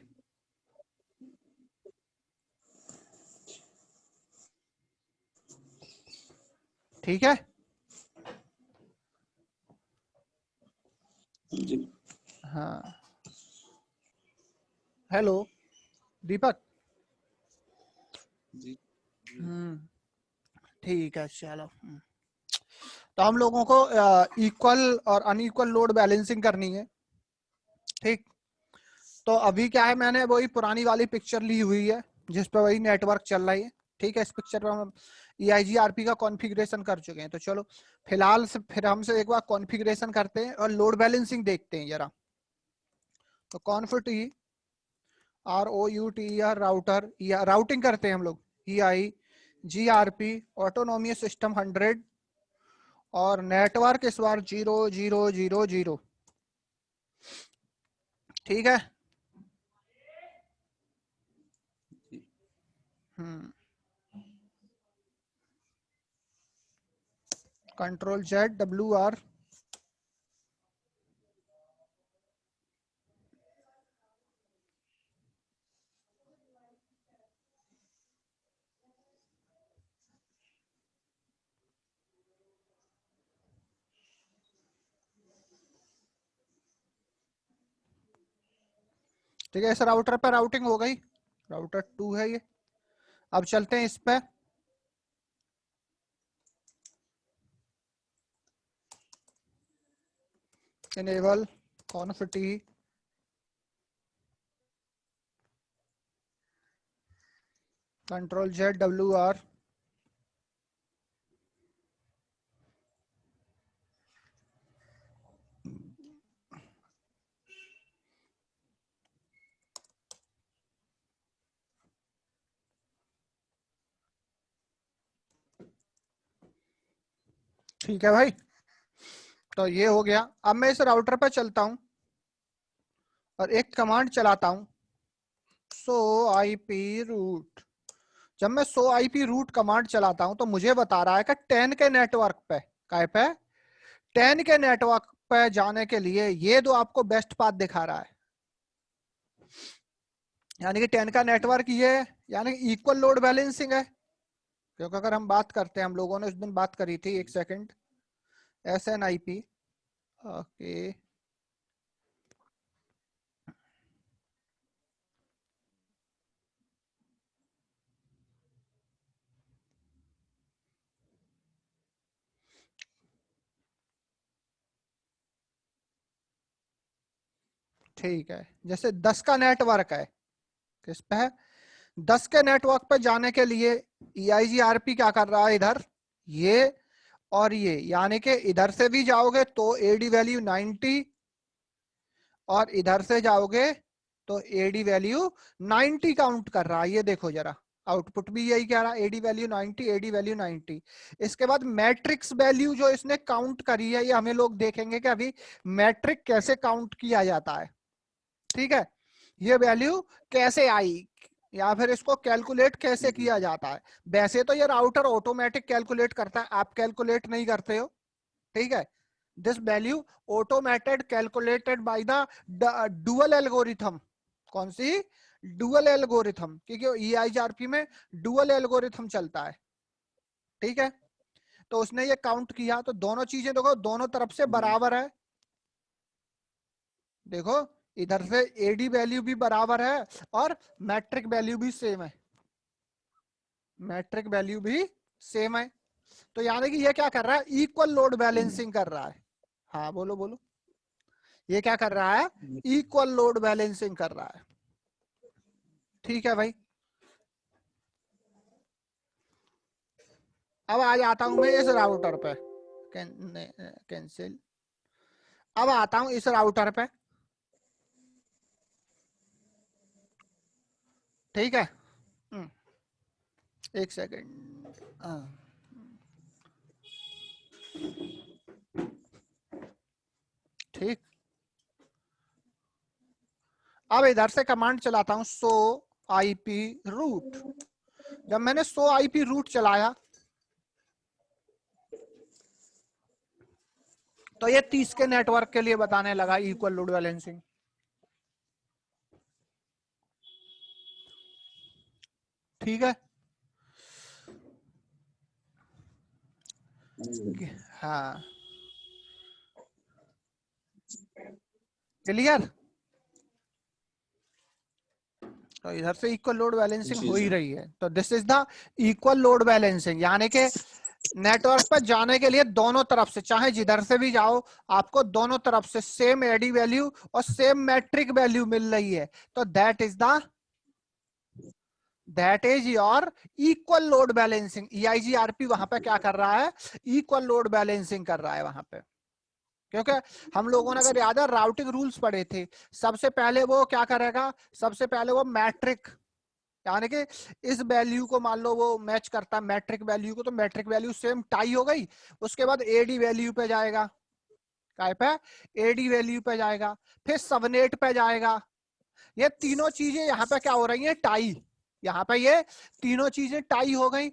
ठीक है, जी। हाँ, हेलो दीपक। जी। ठीक है, चलो। तो हम लोगों को इक्वल और अनइक्वल लोड बैलेंसिंग करनी है। ठीक, तो अभी क्या है, मैंने वही पुरानी वाली पिक्चर ली हुई है जिस पे वही नेटवर्क चल रही है। ठीक है, इस पिक्चर पे हम EIGRP का कॉन्फ़िगरेशन कर चुके हैं। तो चलो फिलहाल से फिर हमसे एक बार कॉन्फ़िगरेशन करते हैं और लोड बैलेंसिंग देखते हैं जरा। तो कॉन्फ़िग ROUTER राउटर, राउटिंग करते हैं हम लोग, EIGRP ऑटोनोमियस सिस्टम 100 और नेटवर्क इस बार 0000। ठीक है, Ctrl+Z WR, ठीक है, इस राउटर पर राउटिंग हो गई, राउटर 2 है ये। अब चलते हैं इस पे, इनेबल कॉन्फ़िग Ctrl+Z WR, ठीक है भाई। तो ये हो गया। अब मैं इस राउटर पर चलता हूं और एक कमांड चलाता हूं, सो IP रूट। जब मैं सो IP रूट कमांड चलाता हूं तो मुझे बता रहा है कि 10 के नेटवर्क पे, काय पे 10 के नेटवर्क पे जाने के लिए ये दो आपको बेस्ट पाथ दिखा रहा है। यानी कि 10 का नेटवर्क ये, यानी इक्वल लोड बैलेंसिंग है। क्योंकि अगर हम बात करते हैं, हम लोगों ने उस दिन बात करी थी, एक सेकंड, SNIP, ओके, ठीक है, जैसे 10 का नेटवर्क है, किस पे है, 10 के नेटवर्क पे जाने के लिए EIGRP क्या कर रहा है, इधर ये और ये, यानी कि इधर से भी जाओगे तो AD वैल्यू 90 और इधर से जाओगे तो AD वैल्यू 90 काउंट कर रहा है। ये देखो जरा, आउटपुट भी यही कह रहा है, AD वैल्यू 90, AD वैल्यू 90। इसके बाद मैट्रिक्स वैल्यू जो इसने काउंट करी है, ये हमें लोग देखेंगे कि अभी मैट्रिक कैसे काउंट किया जाता है। ठीक है, ये वैल्यू कैसे आई या फिर इसको कैलकुलेट कैसे किया जाता है। वैसे तो ये राउटर ऑटोमेटिक कैलकुलेट करता है, आप कैलकुलेट नहीं करते हो। ठीक है, this value automated calculated by the dual algorithm. कौन सी, डुअल एल्गोरिथम, क्योंकि EIGRP में डुअल एल्गोरिथम चलता है। ठीक है, तो उसने ये काउंट किया, तो दोनों चीजें देखो दोनों तरफ से बराबर है। देखो इधर से AD वैल्यू भी बराबर है और मैट्रिक वैल्यू भी सेम है, मैट्रिक वैल्यू भी सेम है। तो यानी कि ये क्या कर रहा है, इक्वल लोड बैलेंसिंग कर रहा है। हाँ बोलो बोलो, ये क्या कर रहा है, इक्वल लोड बैलेंसिंग कर रहा है। ठीक है भाई, अब आ जाता हूं मैं इस राउटर पे, कैंसिल। अब आता हूं इस राउटर पे। ठीक है, एक सेकेंड। ठीक, अब इधर से कमांड चलाता हूं सो IP रूट। जब मैंने सो IP रूट चलाया तो ये 30 के नेटवर्क के लिए बताने लगा इक्वल लोड बैलेंसिंग। ठीक है, हाँ क्लियर। तो इधर से इक्वल लोड बैलेंसिंग जी हो ही सर। रही है, तो this is the equal load balancing, यानी कि नेटवर्क पर जाने के लिए दोनों तरफ से, चाहे जिधर से भी जाओ, आपको दोनों तरफ से सेम AD वैल्यू और सेम मैट्रिक वैल्यू मिल रही है। तो that is your equal load balancing. EIGRP वहां पे क्या कर रहा है, इक्वल लोड बैलेंसिंग कर रहा है वहां पे। क्योंकि हम लोगों ने अगर याद है राउटिंग रूल्स पढ़े थे, सबसे पहले वो क्या करेगा, सबसे पहले वो मैट्रिक, यानी कि इस वैल्यू को मान लो वो मैच करता है मैट्रिक वैल्यू को, तो मैट्रिक वैल्यू सेम टाई हो गई। उसके बाद AD वैल्यू पे जाएगा, काय पे, AD वैल्यू पे जाएगा, फिर सबनेट पे जाएगा। ये तीनों चीजें यहाँ पे क्या हो रही है, टाई। यहाँ पे ये तीनों चीजें टाई हो गई।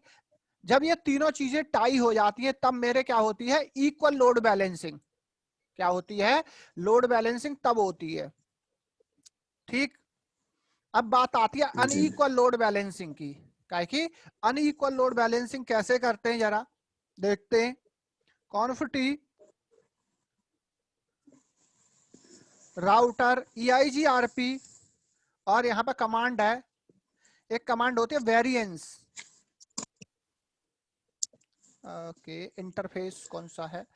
जब ये तीनों चीजें टाई हो जाती है तब मेरे क्या होती है, इक्वल लोड बैलेंसिंग। क्या होती है, लोड बैलेंसिंग तब होती है। ठीक, अब बात आती है जी अनइक्वल लोड बैलेंसिंग की। काहे की अनइक्वल लोड बैलेंसिंग कैसे करते हैं, जरा देखते हैं। कॉन्फिटी राउटर EIGRP, और यहाँ पे कमांड है, एक कमांड होती है वेरिएंस। ओके, इंटरफेस कौन सा है,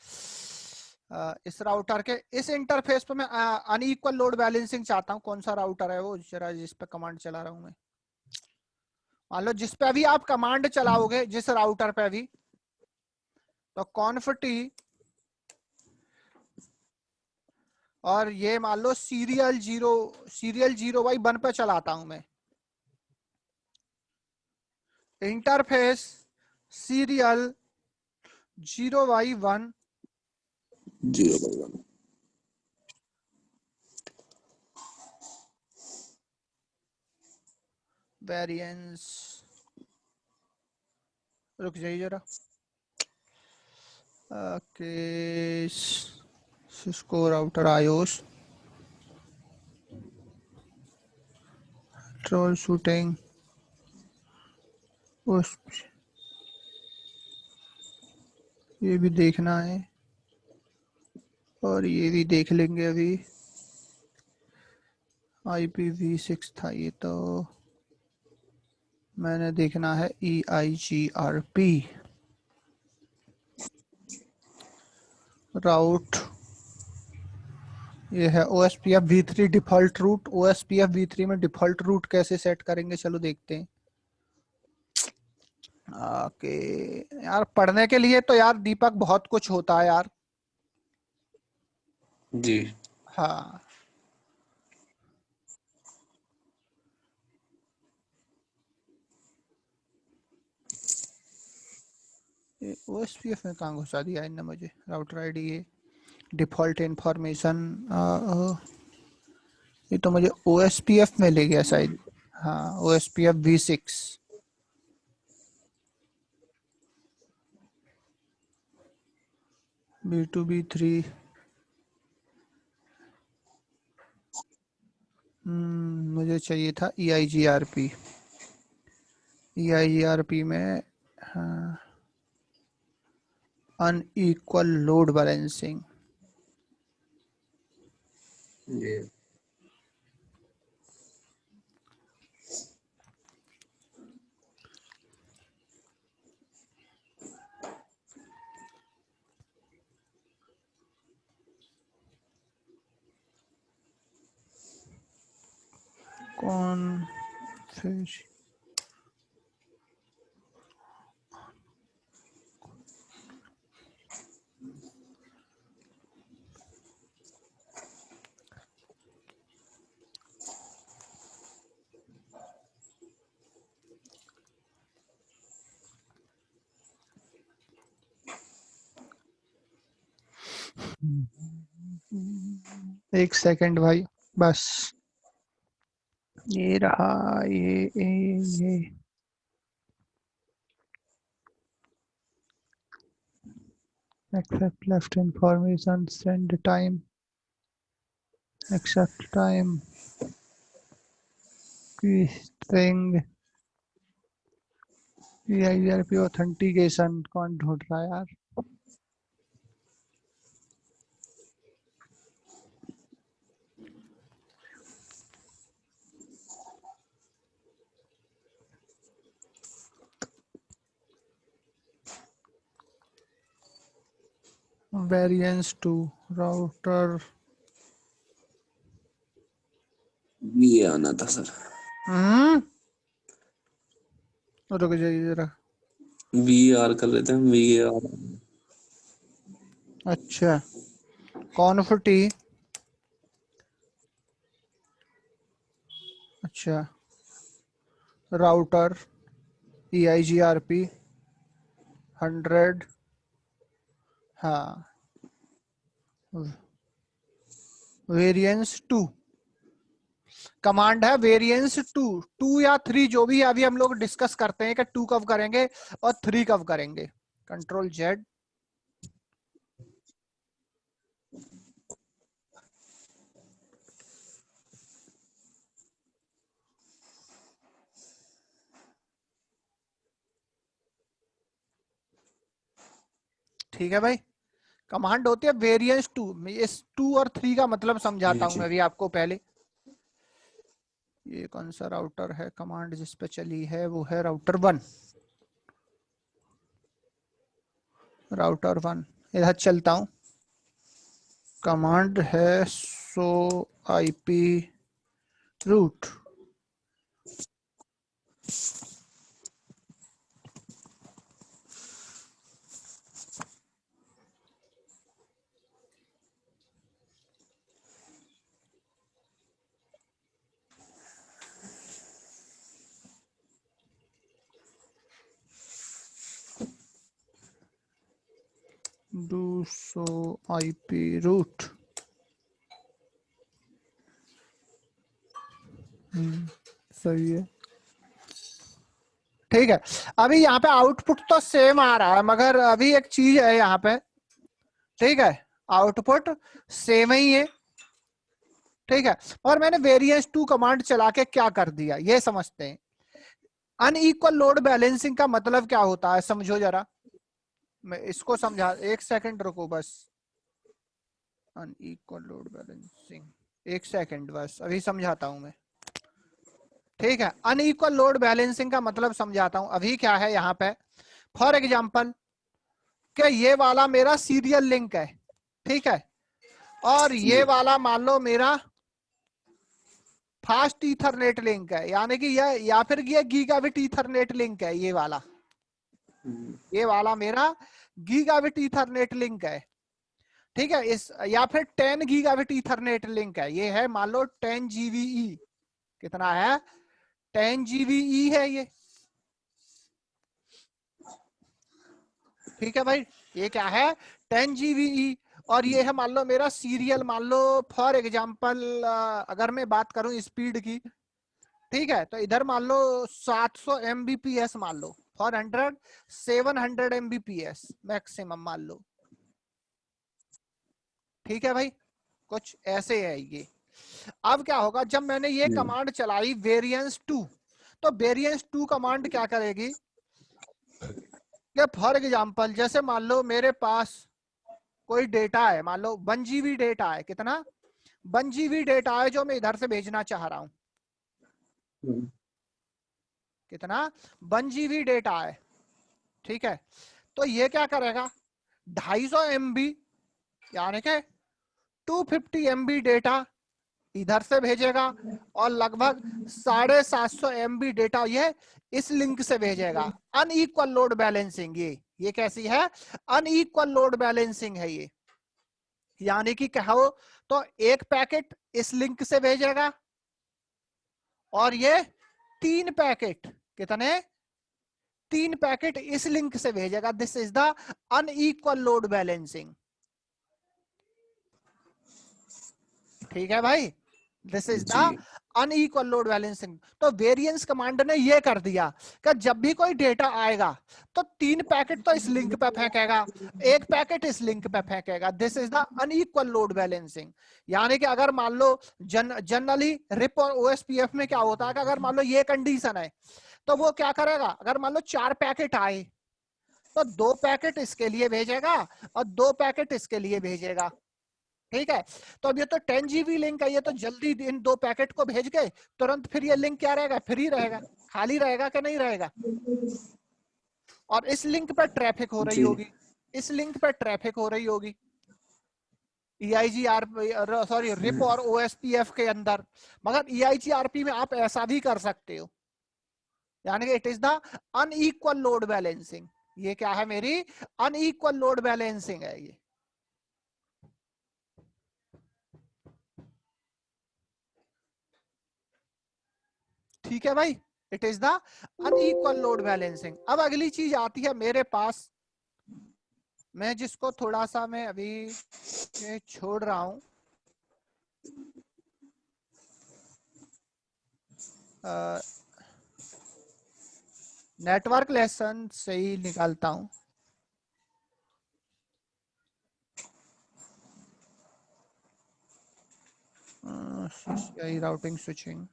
इस राउटर के इस इंटरफेस पे मैं अनइक्वल लोड बैलेंसिंग चाहता हूं। कौन सा राउटर है वो, जरा जिस पे कमांड चला रहा हूं मैं, मान लो जिस पे भी आप कमांड चलाओगे, जिस राउटर पे भी, तो कॉन्फिटी और ये मान लो सीरियल 0/1 पे चलाता हूं मैं। Interface serial 0/1 0/1। वेरिएंस, रुक जाइए जरा। Okay, Cisco router iOS troll shooting, उस ये भी देखना है और ये भी देख लेंगे अभी। IPv6 था ये, तो मैंने देखना है EIGRP राउट ये है OSPF v3 default route. OSPF v3 में डिफॉल्ट रूट कैसे सेट करेंगे, चलो देखते हैं। ओके यार, पढ़ने के लिए तो यार दीपक बहुत कुछ होता है यार। जी। हाँ OSPF में कहाँ घुसा दिया इनने मुझे। राउटर आईडी है, डिफॉल्ट इंफॉर्मेशन, ये तो मुझे OSPF में ले गया शायद। हाँ OSPF v6। B2 B3 मुझे चाहिए था EIGRP। EIGRP में हाँ, अनइक्वल लोड बैलेंसिंग। जी। कौन फिर एक सेकंड भाई बस। ये रहा, ये accept left information, send time, accept time की string, EIGRP authentication कौन ढूंढ रहा है यार। variance 2 router। ये आना था सर। रुक जाइए जरा। VAR कर लेते हैं, VAR। अच्छा conf t, अच्छा राउटर EIGRP 100। हाँ वेरिएंस 2 कमांड है, वेरिएंस 2 या 3 जो भी है। अभी हम लोग डिस्कस करते हैं कि 2 कब करेंगे और 3 कब करेंगे। Control Z। ठीक है भाई, कमांड होती है वेरिएंस 2। इस 2 और 3 का मतलब समझाता हूं मैं अभी आपको। पहले ये कौन सा राउटर है, कमांड जिस पे चली है वो है राउटर 1। राउटर 1 इधर चलता हूं। कमांड है show IP route. do so IP root। सही है, ठीक है। अभी यहाँ पे आउटपुट तो सेम आ रहा है, मगर अभी एक चीज है यहाँ पे। ठीक है, आउटपुट सेम ही है। ठीक है, और मैंने वेरिएंस 2 कमांड चला के क्या कर दिया ये समझते हैं। अनइक्वल लोड बैलेंसिंग का मतलब क्या होता है समझो जरा। मैं इसको समझा, एक सेकंड रुको बस। अनइक्वल लोड बैलेंसिंग, एक सेकंड बस, अभी समझाता हूं मैं। ठीक है, अनइक्वल लोड बैलेंसिंग का मतलब समझाता हूं। अभी क्या है यहाँ पे, फॉर एग्जाम्पल कि ये वाला मेरा सीरियल लिंक है। ठीक है, और ये वाला मान लो मेरा फास्ट ईथरनेट लिंक है, यानी कि यह या फिर ये गीगाबिट ईथरनेट लिंक है, ये वाला मेरा गीगाबिट ईथरनेट लिंक है। ठीक है, इस या फिर 10 गीगाबिट ईथरनेट लिंक है, ये है मान लो 10 GBE। कितना है? 10 GBE है ये। ठीक है भाई, ये क्या है? 10 GBE। और ये है मान लो मेरा सीरियल, मान लो फॉर एग्जांपल अगर मैं बात करूं स्पीड की, ठीक है, तो इधर मान लो 700 Mbps मान लो, फॉर 700 Mbps मैक्सिमम मान लो। ठीक है भाई, कुछ ऐसे है ये। अब क्या होगा जब मैंने ये कमांड चलाई वेरिएंस 2, तो वेरिएंस 2 कमांड क्या करेगी कि फॉर एग्जांपल जैसे मान लो मेरे पास कोई डेटा है, मान लो 1 GB डेटा है। कितना? 1 GB डेटा है जो मैं इधर से भेजना चाह रहा हूं। कितना? 1 GB डेटा है। ठीक है, तो ये क्या करेगा, 250 MB यानी कि 250 MB डेटा इधर से भेजेगा और लगभग 750 MB डेटा ये इस लिंक से भेजेगा। अनइक्वल लोड बैलेंसिंग, ये कैसी है? अनइक्वल लोड बैलेंसिंग है ये। यानी कि कहो तो एक पैकेट इस लिंक से भेजेगा और ये 3 पैकेट, कितने? 3 पैकेट इस लिंक से भेजेगा। This is the unequal load balancing. ठीक है भाई, this is the unequal load balancing. तो वेरिएंस कमांड ने ये कर दिया कि जब भी कोई डेटा आएगा तो 3 पैकेट तो इस लिंक पे फेंकेगा, 1 पैकेट इस लिंक पे फेंकेगा। This is the unequal load balancing. यानी कि अगर मान लो जनरली रिप और OSPF में क्या होता है कि अगर मान लो ये कंडीशन है तो वो क्या करेगा, अगर मान लो 4 पैकेट आए तो 2 पैकेट इसके लिए भेजेगा और 2 पैकेट इसके लिए भेजेगा। ठीक है, तो अब ये तो 10 GB लिंक है, ये तो जल्दी इन 2 पैकेट को भेज गए तुरंत, फिर ये लिंक क्या रहेगा? फ्री रहेगा, खाली रहेगा कि नहीं रहेगा? और इस लिंक पर ट्रैफिक हो रही होगी, इस लिंक पर ट्रैफिक हो रही होगी EIGRP सॉरी रिप और OSPF के अंदर। मगर EIGRP में आप ऐसा भी कर सकते हो, यानी कि it is the unequal load balancing. ये क्या है? मेरी अनइक्वल लोड बैलेंसिंग है ये। ठीक है भाई, it is the unequal load balancing. अब अगली चीज आती है मेरे पास, मैं जिसको थोड़ा सा मैं अभी छोड़ रहा हूं, नेटवर्क लेसन से ही निकालता हूं। राउटिंग स्विचिंग,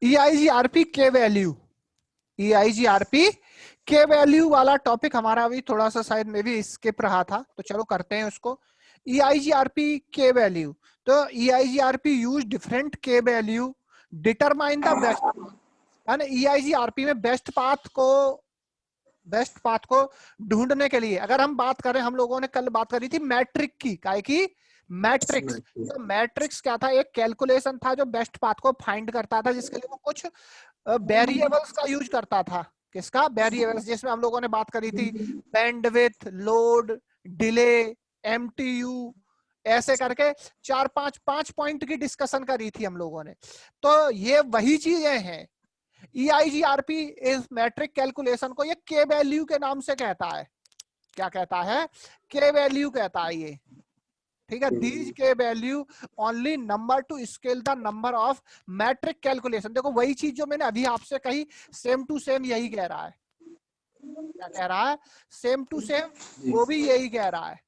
EIGRP के वैल्यू, EIGRP के वैल्यू वाला टॉपिक हमारा अभी थोड़ा सा शायद में भी स्किप रहा था, तो चलो करते हैं उसको। EIGRP के वैल्यू, तो EIGRP यूज डिफरेंट के value determine the best. EIGRP में बेस्ट पाथ को ढूंढने के लिए अगर हम बात करें, हम लोगों ने कल बात करी थी मैट्रिक की, काय की? मैट्रिक्स। तो मैट्रिक्स क्या था? एक कैलकुलेशन था जो बेस्ट पाथ को फाइंड करता था, जिसके लिए वो कुछ वेरिएबल्स का यूज करता था। किसका? वेरिएबल्स, जिसमें हम लोगों ने बात करी थी बैंडविड्थ, लोड, डिले, MTU, ऐसे करके 4-5 पॉइंट की डिस्कशन करी थी हम लोगों ने। तो ये वही चीजें हैं। EIGRP इस मैट्रिक कैलकुलेशन को ये के वैल्यू के नाम से कहता है। क्या कहता है? के वैल्यू कहता है ये। ठीक है, these K value only number to scale the number of metric calculation. देखो वही चीज जो मैंने अभी आपसे कही, सेम टू सेम यही कह रहा है। क्या कह रहा है? सेम टू सेम वो भी यही कह रहा है।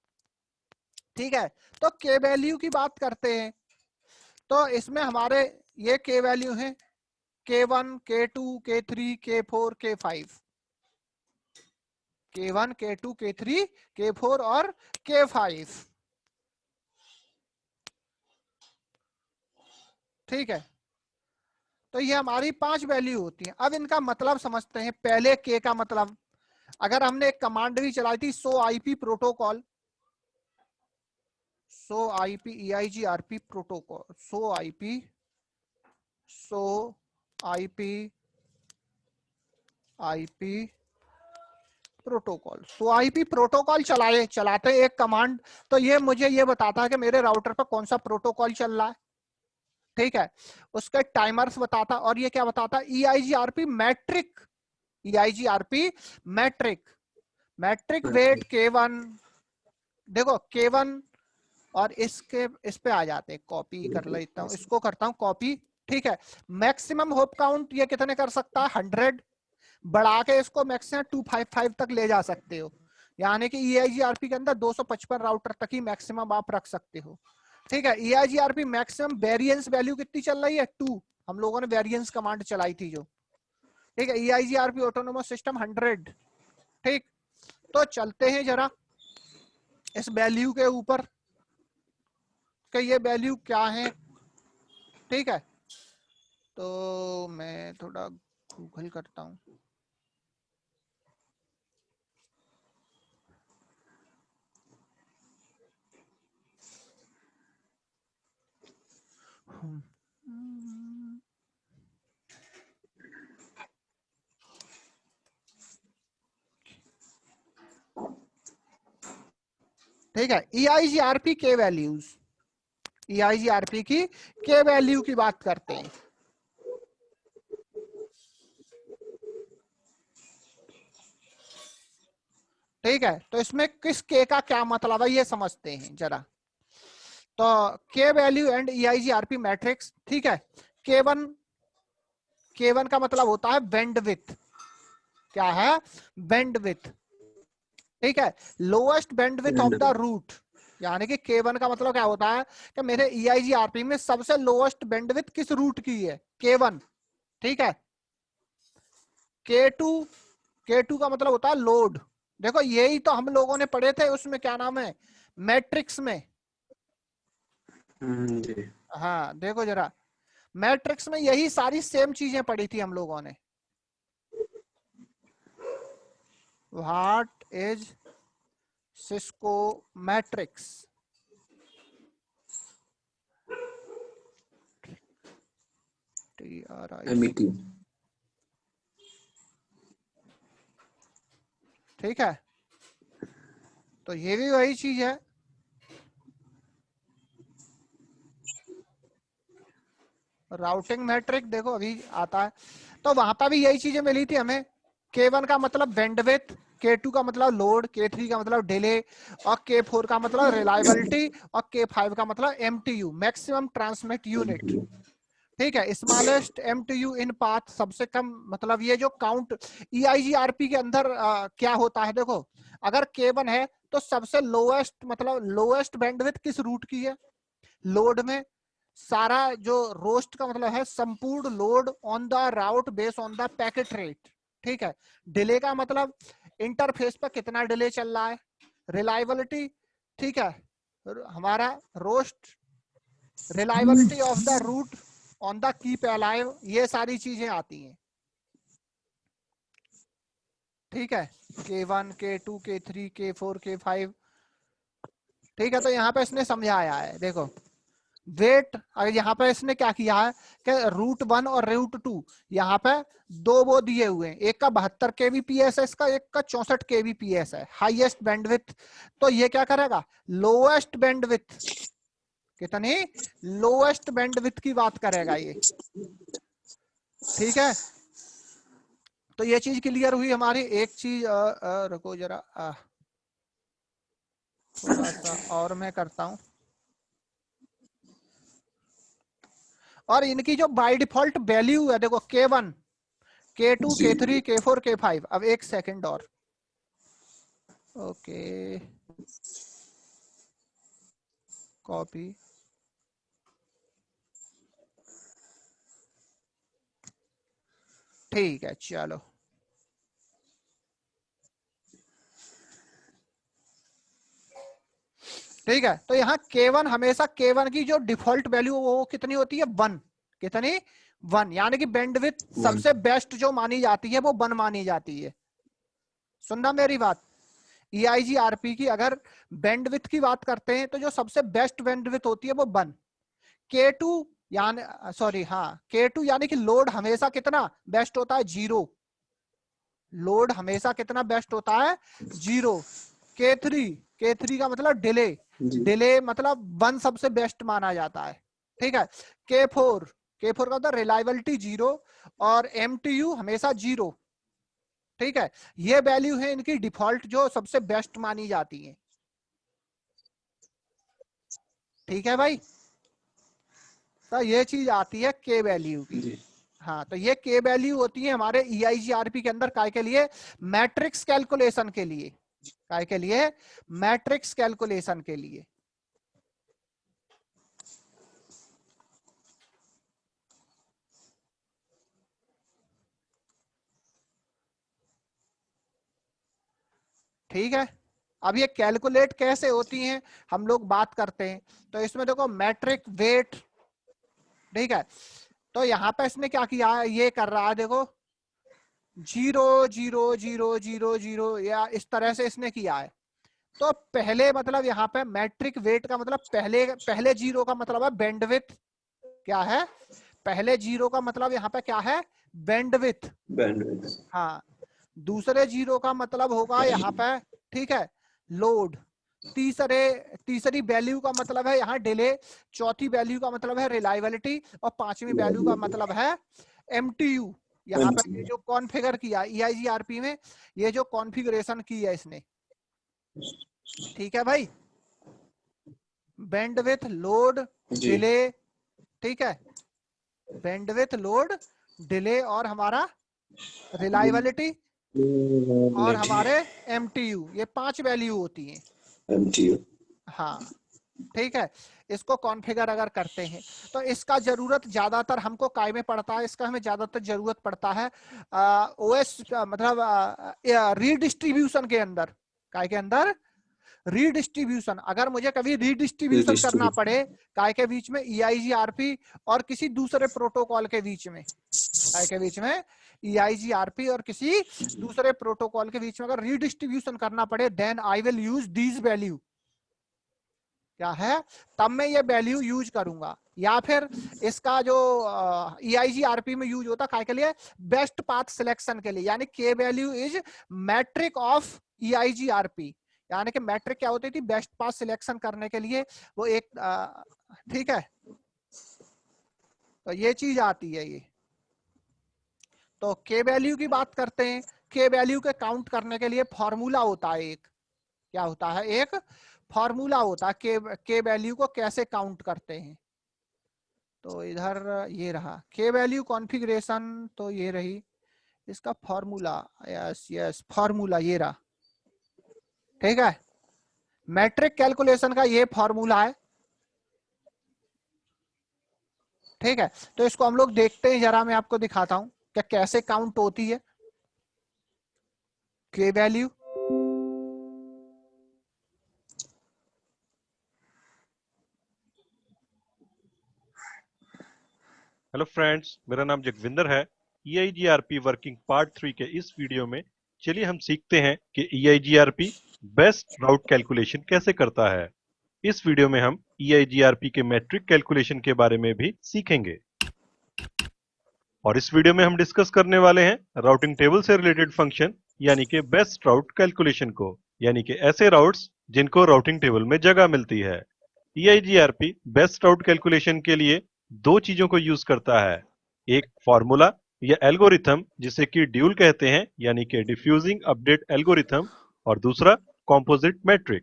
ठीक है, तो के वैल्यू की बात करते हैं, तो इसमें हमारे ये के वैल्यू है K1, K2, K3, K4, K5, K1, K2, K3, K4 और K5। ठीक है, तो ये हमारी 5 वैल्यू होती हैं। अब इनका मतलब समझते हैं। पहले के का मतलब, अगर हमने एक कमांड भी चलाई थी सो आईपी प्रोटोकॉल, सो आईपी EIGRP प्रोटोकॉल, सो आईपी प्रोटोकॉल, सो आईपी प्रोटोकॉल चलाते एक कमांड, तो ये मुझे ये बताता है कि मेरे राउटर पर कौन सा प्रोटोकॉल चल रहा है। ठीक है, उसके टाइमर्स बताता, और ये क्या बताता है, EIGRP metric, EIGRP metric weight K1, देखो K1, और इस पे आ जाते हैं, कॉपी कर लेता हूं, इसको करता हूं कॉपी। ठीक है, मैक्सिमम होप काउंट ये कितने कर सकता है, 100, बढ़ा के इसको मैक्सिमम 255 तक ले जा सकते हो, यानी कि EIGRP के अंदर 255 राउटर तक ही मैक्सिमम आप रख सकते हो। ठीक है, EIGRP मैक्सिमम वेरिएंस वैल्यू कितनी चल रही है, 2, हम लोगों ने वेरिएंस कमांड चलाई थी जो। ठीक है, EIGRP ऑटोनोमस सिस्टम 100। ठीक, तो चलते हैं जरा इस वैल्यू के ऊपर कि ये वैल्यू क्या है। ठीक है, तो मैं थोड़ा गूगल करता हूं। ठीक है, EIGRP के वैल्यूज, EIGRP की के वैल्यू की बात करते हैं। ठीक है, तो इसमें किस के का क्या मतलब है ये समझते हैं जरा। तो के वैल्यू एंड EIGRP मैट्रिक्स। ठीक है, K1 का मतलब होता है बैंडविड्थ, क्या है, बैंडविड्थ। ठीक है, lowest bandwidth of the route, यानी कि K1 का मतलब क्या होता है कि मेरे EIGRP में सबसे लोएस्ट बैंडविड्थ किस रूट की है, K1। ठीक है, K2 का मतलब होता है लोड। देखो यही तो हम लोगों ने पढ़े थे उसमें, क्या नाम है, मैट्रिक्स में। हाँ देखो जरा, मैट्रिक्स में यही सारी सेम चीजें पढ़ी थी हम लोगों ने। What is Cisco matrix, TRI। ठीक है, तो ये भी वही चीज है। राउटिंग मैट्रिक देखो अभी आता है, तो वहां पर भी यही चीजें मिली थी हमें। K1 का मतलब बैंडविड्थ, K2 का मतलब लोड, K3 का मतलब डिले, और K4 का मतलब रिलायबिलिटी, और K5 का मतलब MTU, मैक्सिमम ट्रांसमिट यूनिट। ठीक है, स्मॉलेस्ट MTU इन पाथ, सबसे कम, मतलब ये जो काउंट EIGRP के अंदर क्या होता है, देखो अगर K1 है तो सबसे लोएस्ट, मतलब लोएस्ट बैंडविड्थ किस रूट की है, लोड में। सारा जो रोस्ट का मतलब है संपूर्ण load on the route based on the packet rate. ठीक है, डिले का मतलब इंटरफेस पर कितना डिले चल रहा है, रिलायबिलिटी। ठीक है, हमारा रोस्ट, reliability of the route on the keep alive, ये सारी चीजें आती हैं। ठीक है, K1, K2, K3, K4, K5। ठीक है, तो यहाँ पे इसने समझाया है, देखो वेट, अगर यहाँ पे इसने क्या किया है कि रूट 1 और रूट 2, यहाँ पे दो वो दिए हुए हैं, एक का 72 kbps है इसका, एक का 64 kbps है, हाईएस्ट बैंडविड्थ। तो ये क्या करेगा, लोएस्ट बैंडविड्थ, कितनी लोएस्ट बैंडविड्थ की बात करेगा ये। ठीक है, तो ये चीज क्लियर हुई हमारी। एक चीज रुको जरा, थोड़ा सा और मैं करता हूं। और इनकी जो बाय डिफॉल्ट वैल्यू है, देखो K1, K2, K3, K4, K5। अब एक सेकंड और, ओके, कॉपी, ठीक है चलो। ठीक है, तो यहाँ K1 हमेशा K1 की जो डिफॉल्ट वैल्यू वो कितनी होती है, 1, कितनी 1, यानी कि बैंडविड्थ सबसे बेस्ट जो मानी जाती है वो 1 मानी जाती है। सुनना मेरी बात, EIGRP की अगर बैंडविड्थ की बात करते हैं तो जो सबसे बेस्ट बैंडविड्थ होती है वो 1। K2 यानी सॉरी हाँ K2 यानी कि लोड हमेशा कितना बेस्ट होता है 0। लोड हमेशा कितना बेस्ट होता है 0। K3 का मतलब डिले, डिले मतलब 1 सबसे बेस्ट माना जाता है। ठीक है। K4 का मतलब रिलायबिलिटी 0 और MTU हमेशा 0। ठीक है, ये वैल्यू है इनकी डिफॉल्ट जो सबसे बेस्ट मानी जाती है। ठीक है भाई, तो ये चीज आती है K वैल्यू की। हाँ, तो ये K वैल्यू होती है हमारे EIGRP के अंदर काय के लिए, मैट्रिक्स कैलकुलेशन के लिए। काय के लिए, मैट्रिक्स कैलकुलेशन के लिए। ठीक है, अब ये कैलकुलेट कैसे होती हैं हम लोग बात करते हैं। तो इसमें देखो मैट्रिक वेट, ठीक है, तो यहाँ पे इसने क्या किया है, ये कर रहा है देखो 0 0 0 0 0 या इस तरह से इसने किया है। तो पहले मतलब यहाँ पे मैट्रिक वेट का मतलब पहले 0 का मतलब है बैंडविड्थ। क्या है, पहले 0 का मतलब यहाँ पे क्या है, बैंडविड्थ। हाँ, दूसरे 0 का मतलब होगा यहाँ पे, ठीक है, लोड। तीसरी वैल्यू का मतलब है यहाँ डिले, चौथी वैल्यू का मतलब है रिलायबिलिटी और पांचवी वैल्यू का मतलब है MTU। यहाँ पे ये जो कॉन्फ़िगर किया EIGRP में, ये जो कॉन्फ़िगरेशन की है इसने। ठीक है भाई, बैंडविड्थ, लोड, डिले, ठीक है, बैंडविड्थ, लोड, डिले और हमारा रिलायबिलिटी और हमारे MTU, ये 5 वैल्यू होती हैं। MTU, हाँ, ठीक है। इसको कॉन्फ़िगर अगर करते हैं तो इसका जरूरत ज्यादातर हमको काय में पड़ता है, इसका हमें ज्यादातर जरूरत पड़ता है OS मतलब रीडिस्ट्रीब्यूशन के अंदर। काय के अंदर, रीडिस्ट्रीब्यूशन। अगर मुझे कभी रीडिस्ट्रीब्यूशन करना पड़े काय के बीच में, EIGRP और किसी दूसरे प्रोटोकॉल के बीच में, काय के बीच में EIGRP और किसी दूसरे प्रोटोकॉल के बीच में अगर रीडिस्ट्रीब्यूशन करना पड़े, then I will use these value. क्या है, तब मैं ये वैल्यू यूज करूंगा। या फिर इसका जो EIGRP में यूज होता काय के लिए, बेस्ट पाथ सिलेक्शन के लिए, यानी K value is metric of EIGRP। यानी कि मैट्रिक क्या होती थी, बेस्ट पाथ सिलेक्शन करने के लिए वो एक ठीक है, तो ये चीज आती है ये। तो K वैल्यू की बात करते हैं, K वैल्यू के काउंट करने के लिए फॉर्मूला होता है एक। क्या होता है, एक फॉर्मूला होता है K वैल्यू को कैसे काउंट करते हैं। तो इधर ये रहा K वैल्यू कॉन्फ़िगरेशन, तो ये रही इसका फॉर्मूला। यस फॉर्मूला ये रहा। ठीक है, मैट्रिक कैलकुलेशन का ये फॉर्मूला है। ठीक है, तो इसको हम लोग देखते हैं, जरा मैं आपको दिखाता हूं कि कैसे काउंट होती है K वैल्यू। हेलो फ्रेंड्स, मेरा नाम जगविंदर है। EIGRP वर्किंग पार्ट 3 के इस वीडियो में चलिए हम सीखते हैं कि EIGRP बेस्ट राउट कैलकुलेशन कैसे करता है। इस वीडियो में हम EIGRP के मैट्रिक कैलकुलेशन के बारे में भी सीखेंगे और इस वीडियो में हम डिस्कस करने वाले हैं राउटिंग टेबल से रिलेटेड फंक्शन यानी कि बेस्ट राउट कैलकुलेशन को, यानी कि ऐसे राउट्स जिनको राउटिंग टेबल में जगह मिलती है। EIGRP बेस्ट राउट कैलकुलेशन के लिए दो चीजों को यूज करता है, एक फॉर्मूला या एल्गोरिथम जिसे कि ड्यूल कहते हैं यानी कि डिफ्यूजिंग अपडेट एल्गोरिथम, और दूसरा कॉम्पोजिट मैट्रिक।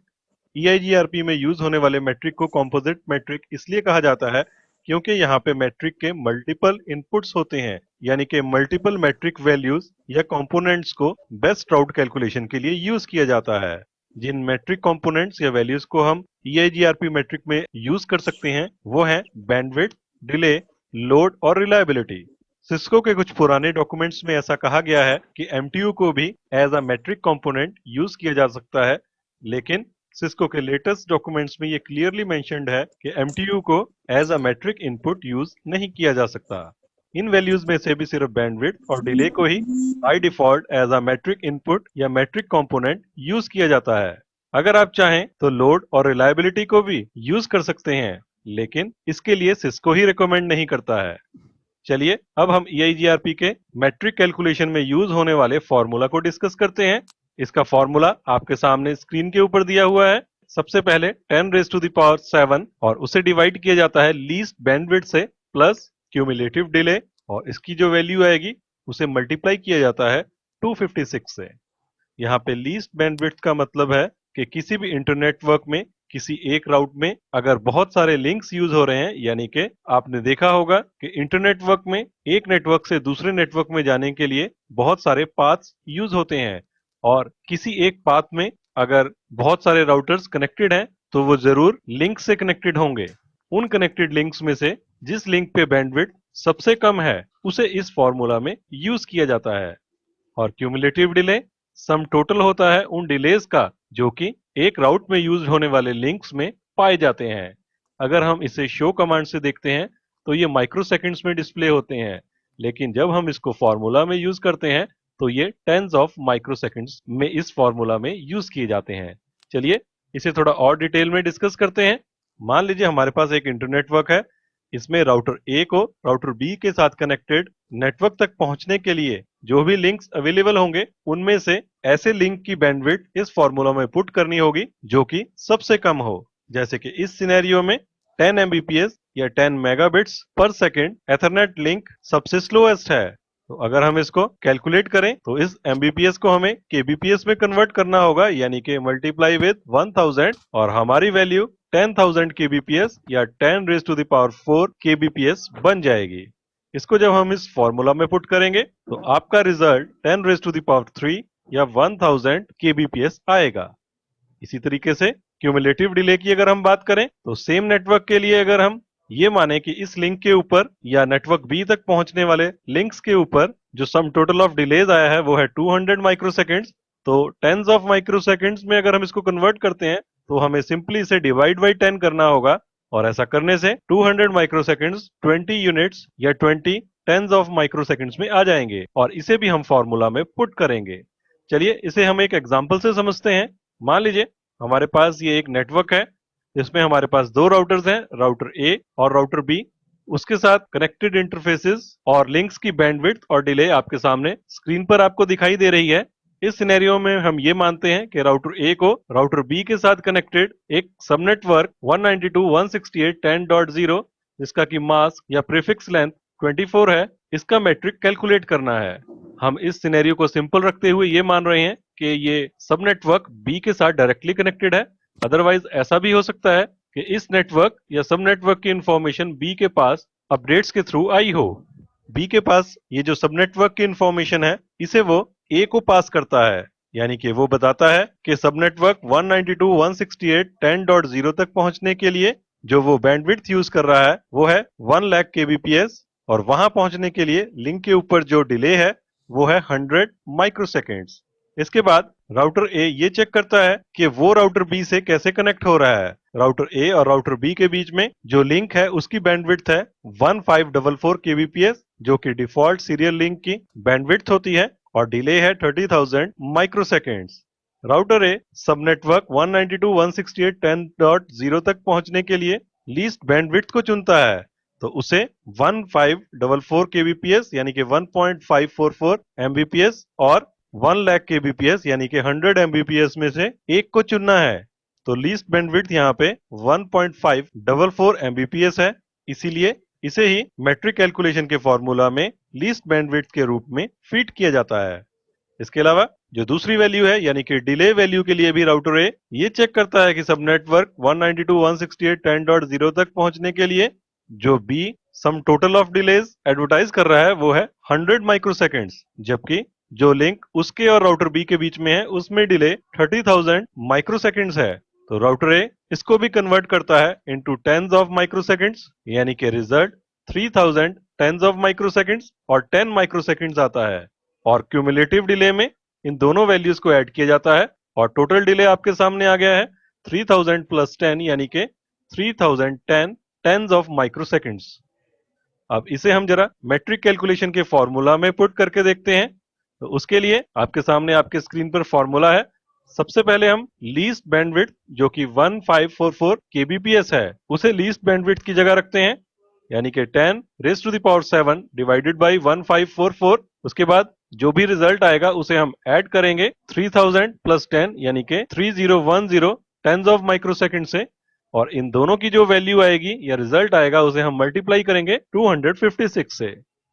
EIGRP में यूज होने वाले मैट्रिक को कॉम्पोजिट मैट्रिक इसलिए कहा जाता है क्योंकि यहाँ पे मैट्रिक के मल्टीपल इनपुट्स होते हैं, यानी कि मल्टीपल मैट्रिक वैल्यूज या कंपोनेंट्स को बेस्ट राउट कैलकुलेशन के लिए यूज किया जाता है। जिन मैट्रिक कंपोनेंट्स या वैल्यूज को हम EIGRP मैट्रिक में यूज कर सकते हैं वो हैं बैंडविड्थ, डिले, लोड और रिलायबिलिटी। सिस्को के कुछ पुराने डॉक्यूमेंट्स में ऐसा कहा गया है कि MTU को भी as a metric component use किया जा सकता है, लेकिन सिस्को के लेटेस्ट डॉक्यूमेंट्स में ये क्लियरली मेंशन्ड है कि MTU को as a metric input use नहीं किया जा सकता। इन वैल्यूज में से भी सिर्फ बैंडविड्थ और डिले को ही by default as a metric input या मैट्रिक कंपोनेंट यूज किया जाता है। अगर आप चाहें तो लोड और रिलायबिलिटी को भी यूज कर सकते हैं, लेकिन इसके लिए सिस्को ही रिकमेंड नहीं करता है। चलिए अब हम EIGRP के मैट्रिक कैलकुलेशन में यूज होने वाले फॉर्मूला को डिस्कस करते हैं। इसका फॉर्मूला आपके सामने स्क्रीन के ऊपर दिया हुआ है। सबसे पहले 10⁻⁷ और उसे डिवाइड किया जाता है लीस्ट बैंडविड्थ से प्लस क्यूमुलेटिव डिले, और इसकी जो वैल्यू आएगी उसे मल्टीप्लाई किया जाता है 256 से। यहाँ पे लीस्ट बैंडविड्थ का मतलब है कि किसी भी इंटरनेट वर्क में किसी एक राउट में अगर बहुत सारे लिंक्स यूज हो रहे हैं, यानी कि आपने देखा होगा कि इंटरनेट वर्क में एक नेटवर्क से दूसरे नेटवर्क में जाने के लिए बहुत सारे पाथ्स यूज होते हैं, और किसी एक पाथ में अगर बहुत सारे राउटर्स कनेक्टेड हैं तो वो जरूर लिंक से कनेक्टेड होंगे। उन कनेक्टेड लिंक्स में से जिस लिंक पे बैंडविड्थ सबसे कम है उसे इस फॉर्मूला में यूज किया जाता है। और क्यूमुलेटिव डिले सम टोटल होता है उन डिलेज का जो कि एक राउट में यूज होने वाले लिंक्स में पाए जाते हैं। अगर हम इसे शो कमांड से देखते हैं तो ये माइक्रो सेकंड्स में डिस्प्ले होते हैं, लेकिन जब हम इसको फॉर्मूला में यूज करते हैं तो ये टेंस ऑफ माइक्रो सेकंड्स में इस फॉर्मूला में यूज किए जाते हैं। चलिए इसे थोड़ा और डिटेल में डिस्कस करते हैं। मान लीजिए हमारे पास एक इंटरनेट वर्क है। इसमें राउटर ए को राउटर बी के साथ कनेक्टेड नेटवर्क तक पहुंचने के लिए जो भी लिंक्स अवेलेबल होंगे उनमें से ऐसे लिंक की बैंडविड्थ इस फॉर्मूला में पुट करनी होगी जो कि सबसे कम हो। जैसे कि इस सिनेरियो में 10 Mbps या 10 मेगाबिट्स पर सेकेंड एथरनेट लिंक सबसे स्लोएस्ट है। तो अगर हम इसको कैलकुलेट करें तो इस Mbps को हमें kbps में कन्वर्ट करना होगा, यानी कि मल्टीप्लाई विद 1000, और हमारी वैल्यू 10,000 kbps या 10⁻⁴ kbps बन जाएगी। इसको जब हम इस फॉर्मूला में पुट करेंगे तो आपका रिजल्ट 10⁻³ या 1000 kbps आएगा। इसी तरीके से क्यूमुलेटिव डिले की अगर हम बात करें तो सेम नेटवर्क के लिए अगर हम ये माने कि इस लिंक के ऊपर या नेटवर्क बी तक पहुंचने वाले लिंक्स के ऊपर जो सम टोटल ऑफ डिलेज आया है वो है 200 माइक्रोसेकंड्स, तो टेंस ऑफ माइक्रोसेकंड्स में अगर हम इसको कन्वर्ट करते हैं तो हमें सिंपली इसे डिवाइड बाई 10 करना होगा, और ऐसा करने से 200 माइक्रोसेकंड्स 20 यूनिट्स या 20 टेंस ऑफ माइक्रोसेकंड्स में आ जाएंगे, और इसे भी हम फॉर्मूला में पुट करेंगे। चलिए इसे हम एक एग्जांपल से समझते हैं। मान लीजिए हमारे पास ये एक नेटवर्क है जिसमें हमारे पास दो राउटर्स हैं, राउटर ए और राउटर बी। उसके साथ कनेक्टेड इंटरफेसेस और लिंक्स की बैंडविड्थ और डिले आपके सामने स्क्रीन पर आपको दिखाई दे रही है। इस सिनेरियो में हम ये मानते हैं कि राउटर ए को राउटर बी के साथ कनेक्टेड एक सबनेटवर्क 192.168.10.0 जिसका की मास्क या प्रीफिक्स लेंथ 24 है, इसका मैट्रिक कैलकुलेट करना है। हम इस सिनेरियो को सिंपल रखते हुए ये मान रहे हैं कि ये सब नेटवर्क बी के साथ डायरेक्टली कनेक्टेड है। अदरवाइज ऐसा भी हो सकता है कि इस नेटवर्क या सब नेटवर्क की इंफॉर्मेशन बी के पास अपडेट्स के थ्रू आई हो। बी के पास ये जो सब नेटवर्क की इंफॉर्मेशन है इसे वो ए को पास करता है, यानी कि वो बताता है कि सब नेटवर्क 192.168.10.0 तक पहुंचने के लिए जो वो बैंडविड्थ यूज कर रहा है वो है 1 लाख kbps, और वहां पहुंचने के लिए लिंक के ऊपर जो डिले है वो है 100 माइक्रोसेकंड्स। इसके बाद राउटर ए ये चेक करता है कि वो राउटर बी से कैसे कनेक्ट हो रहा है। राउटर ए और राउटर बी के बीच में जो लिंक है उसकी बैंडविड्थ है 1544 kbps, जो कि डिफॉल्ट सीरियल लिंक की बैंडविड्थ होती है, और डिले है 30,000 माइक्रोसेकंड्स। राउटर ए सब नेटवर्क 192.168.10.0 तक पहुंचने के लिए लीस्ट बैंडविड्थ को चुनता है, तो उसे 1544 kbps यानी कि 1.544 mbps और 1 लाख kbps यानी कि 100 mbps में से एक को चुनना है। तो लीस्ट बैंडविड्थ यहाँ पे 1.544 mbps है, इसीलिए इसे ही मैट्रिक कैलकुलेशन के फॉर्मूला में लीस्ट बैंडविड्थ के रूप में फीड किया जाता है। इसके अलावा जो दूसरी वैल्यू है यानी कि डिले वैल्यू के लिए भी राउटर ए ये चेक करता है कि सब नेटवर्क 192.168.10.0 तक पहुंचने के लिए जो be sum total of delays advertise कर रहा है वो है 100 माइक्रोसेकंड्स, जबकि जो लिंक उसके और राउटर बी के बीच में है उसमें डिले 30,000 माइक्रोसेकंड्स है। तो राउटर ए इसको भी कन्वर्ट करता है इनटू टेंस ऑफ माइक्रोसेकंड्स, यानी कि रिजल्ट 3000 टेंस ऑफ माइक्रोसेकंड्स और 10 माइक्रोसेकंड्स आता है, और क्यूमुलेटिव डिले में इन दोनों वैल्यूज को ऐड किया जाता है और टोटल डिले आपके सामने आ गया है 3000 प्लस 10 यानी कि 3010 टेंस ऑफ माइक्रोसेकंड्स। अब इसे हम जरा मैट्रिक कैलकुलेशन के फॉर्मूला में पुट करके देखते हैं। तो उसके लिए आपके सामने आपके स्क्रीन पर फॉर्मूला है। सबसे पहले हम लीस्ट बैंडविड्थ जो कि 1544 kbps है उसे लीस्ट बैंडविड्थ की जगह रखते हैं, यानी कि 10 raise to the power 7 divided by 1544। उसके बाद जो भी रिजल्ट आएगा उसे हम ऐड करेंगे 3000 प्लस 10 यानी कि 3010 टेंस ऑफ माइक्रोसेकंड से, और इन दोनों की जो वैल्यू आएगी या रिजल्ट आएगा उसे हम मल्टीप्लाई करेंगे 256 से।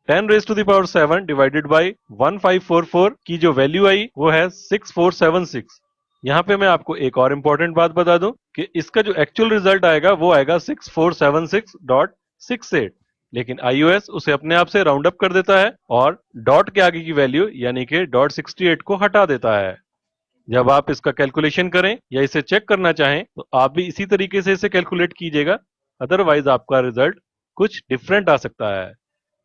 10 raise to the power 7 divided by 1544 की जो वैल्यू आई वो है 6476। यहाँ पे मैं आपको एक और इम्पोर्टेंट बात बता दूं कि इसका जो एक्चुअल रिजल्ट आएगा वो आएगा 6476.68, लेकिन iOS उसे अपने आप से राउंड अप कर देता है और डॉट के आगे की वैल्यू यानी कि .68 को हटा देता है। जब आप इसका कैलकुलेशन करें या इसे चेक करना चाहें तो आप भी इसी तरीके से इसे कैलकुलेट कीजिएगा, अदरवाइज आपका रिजल्ट कुछ डिफरेंट आ सकता है।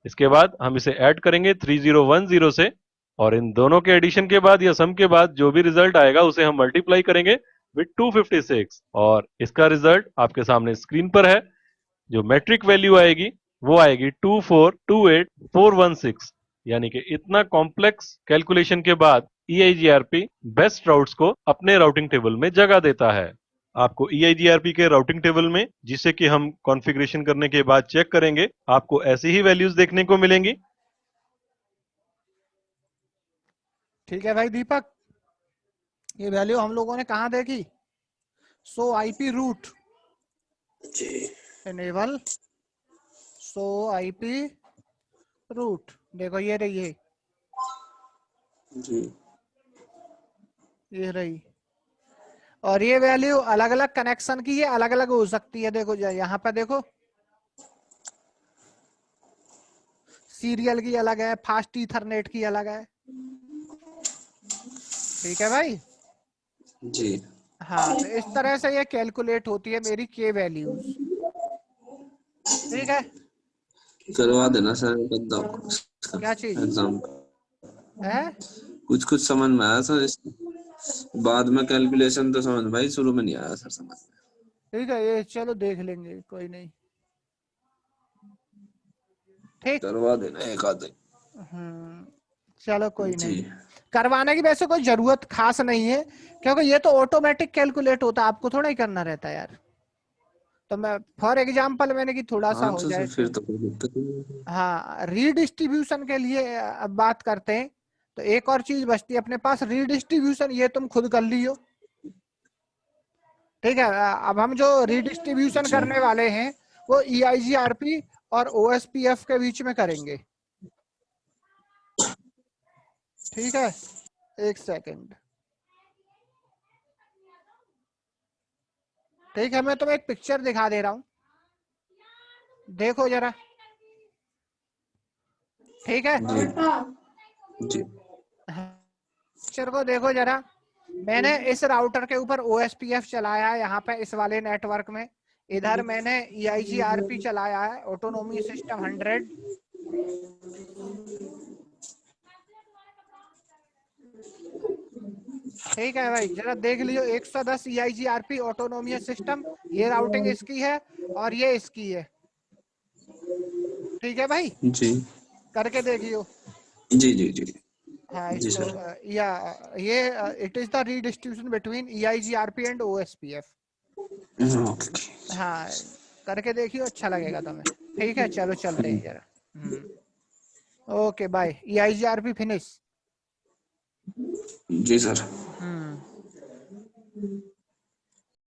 इसके बाद हम इसे ऐड करेंगे 3010 से, और इन दोनों के एडिशन के बाद या सम के बाद जो भी रिजल्ट आएगा उसे हम मल्टीप्लाई करेंगे विद 256, और इसका रिजल्ट आपके सामने स्क्रीन पर है। जो मैट्रिक वैल्यू आएगी वो आएगी 2428416, यानी कि इतना कॉम्प्लेक्स कैलकुलेशन के बाद EIGRP बेस्ट राउट्स को अपने राउटिंग टेबल में जगह देता है। आपको EIGRP के राउटिंग टेबल में, जिसे कि हम कॉन्फ़िगरेशन करने के बाद चेक करेंगे, आपको ऐसी ही वैल्यूज देखने को मिलेंगी। ठीक है भाई दीपक, ये वैल्यू हम लोगों ने कहाँ देखी? सो IP रूट इनेबल सो IP रूट, देखो ये रही है, ये रही। और ये वैल्यू अलग अलग कनेक्शन की है, अलग अलग हो सकती है। देखो यहाँ पर देखो, सीरियल की अलग है, फास्ट ईथरनेट की अलग है। ठीक है भाई जी। हाँ, तो इस तरह से ये कैलकुलेट होती है मेरी के वैल्यूज। ठीक है, करवा देना सर क्या चीज एग्जाम है? कुछ समझ में आया सर, बाद में कैलकुलेशन तो समझ भाई, शुरू में नहीं आया सर समझ में। ठीक है, ये चलो देख लेंगे, कोई नहीं। ठीक, करवा देना एक आध दिन। चलो कोई जी। नहीं, करवाने की वैसे कोई जरूरत खास नहीं है, क्योंकि ये तो ऑटोमेटिक कैलकुलेट होता है, आपको थोड़ा ही करना रहता है यार। तो मैं फॉर एग्जांपल मैंने कि थोड़ा सा हाँ हो तो जाए फिर तो। तो कोई दिक्कत नहीं। हाँ, रीडिस्ट्रीब्यूशन के लिए अब बात करते हैं, तो एक और चीज बचती है अपने पास, रीडिस्ट्रीब्यूशन। ये तुम खुद कर लियो। ठीक है, अब हम जो रीडिस्ट्रीब्यूशन जी। करने वाले हैं वो EIGRP और OSPF के बीच में करेंगे। ठीक है, एक सेकंड। ठीक है, मैं तुम्हें एक पिक्चर दिखा दे रहा हूं, देखो जरा। ठीक है, जी। पिक्चर को देखो जरा। मैंने इस राउटर के ऊपर OSPF चलाया है, यहाँ पे इस वाले नेटवर्क में। इधर मैंने EIGRP चलाया है, ऑटोनोमी सिस्टम 100। ठीक है भाई, जरा देख लियो, 110 EIGRP ऑटोनोमी सिस्टम, ये राउटिंग इसकी है और ये इसकी है। ठीक है भाई, जी करके देखियो। जी जी जी हाँ, जी इसको सर। या ये it is the redistribution between EIGRP and OSPF। Okay. हाँ, करके देखियो, अच्छा लगेगा तुम्हें। ठीक है, चलो चलते हैं जरा। Okay bye. EIGRP finish. जी सर।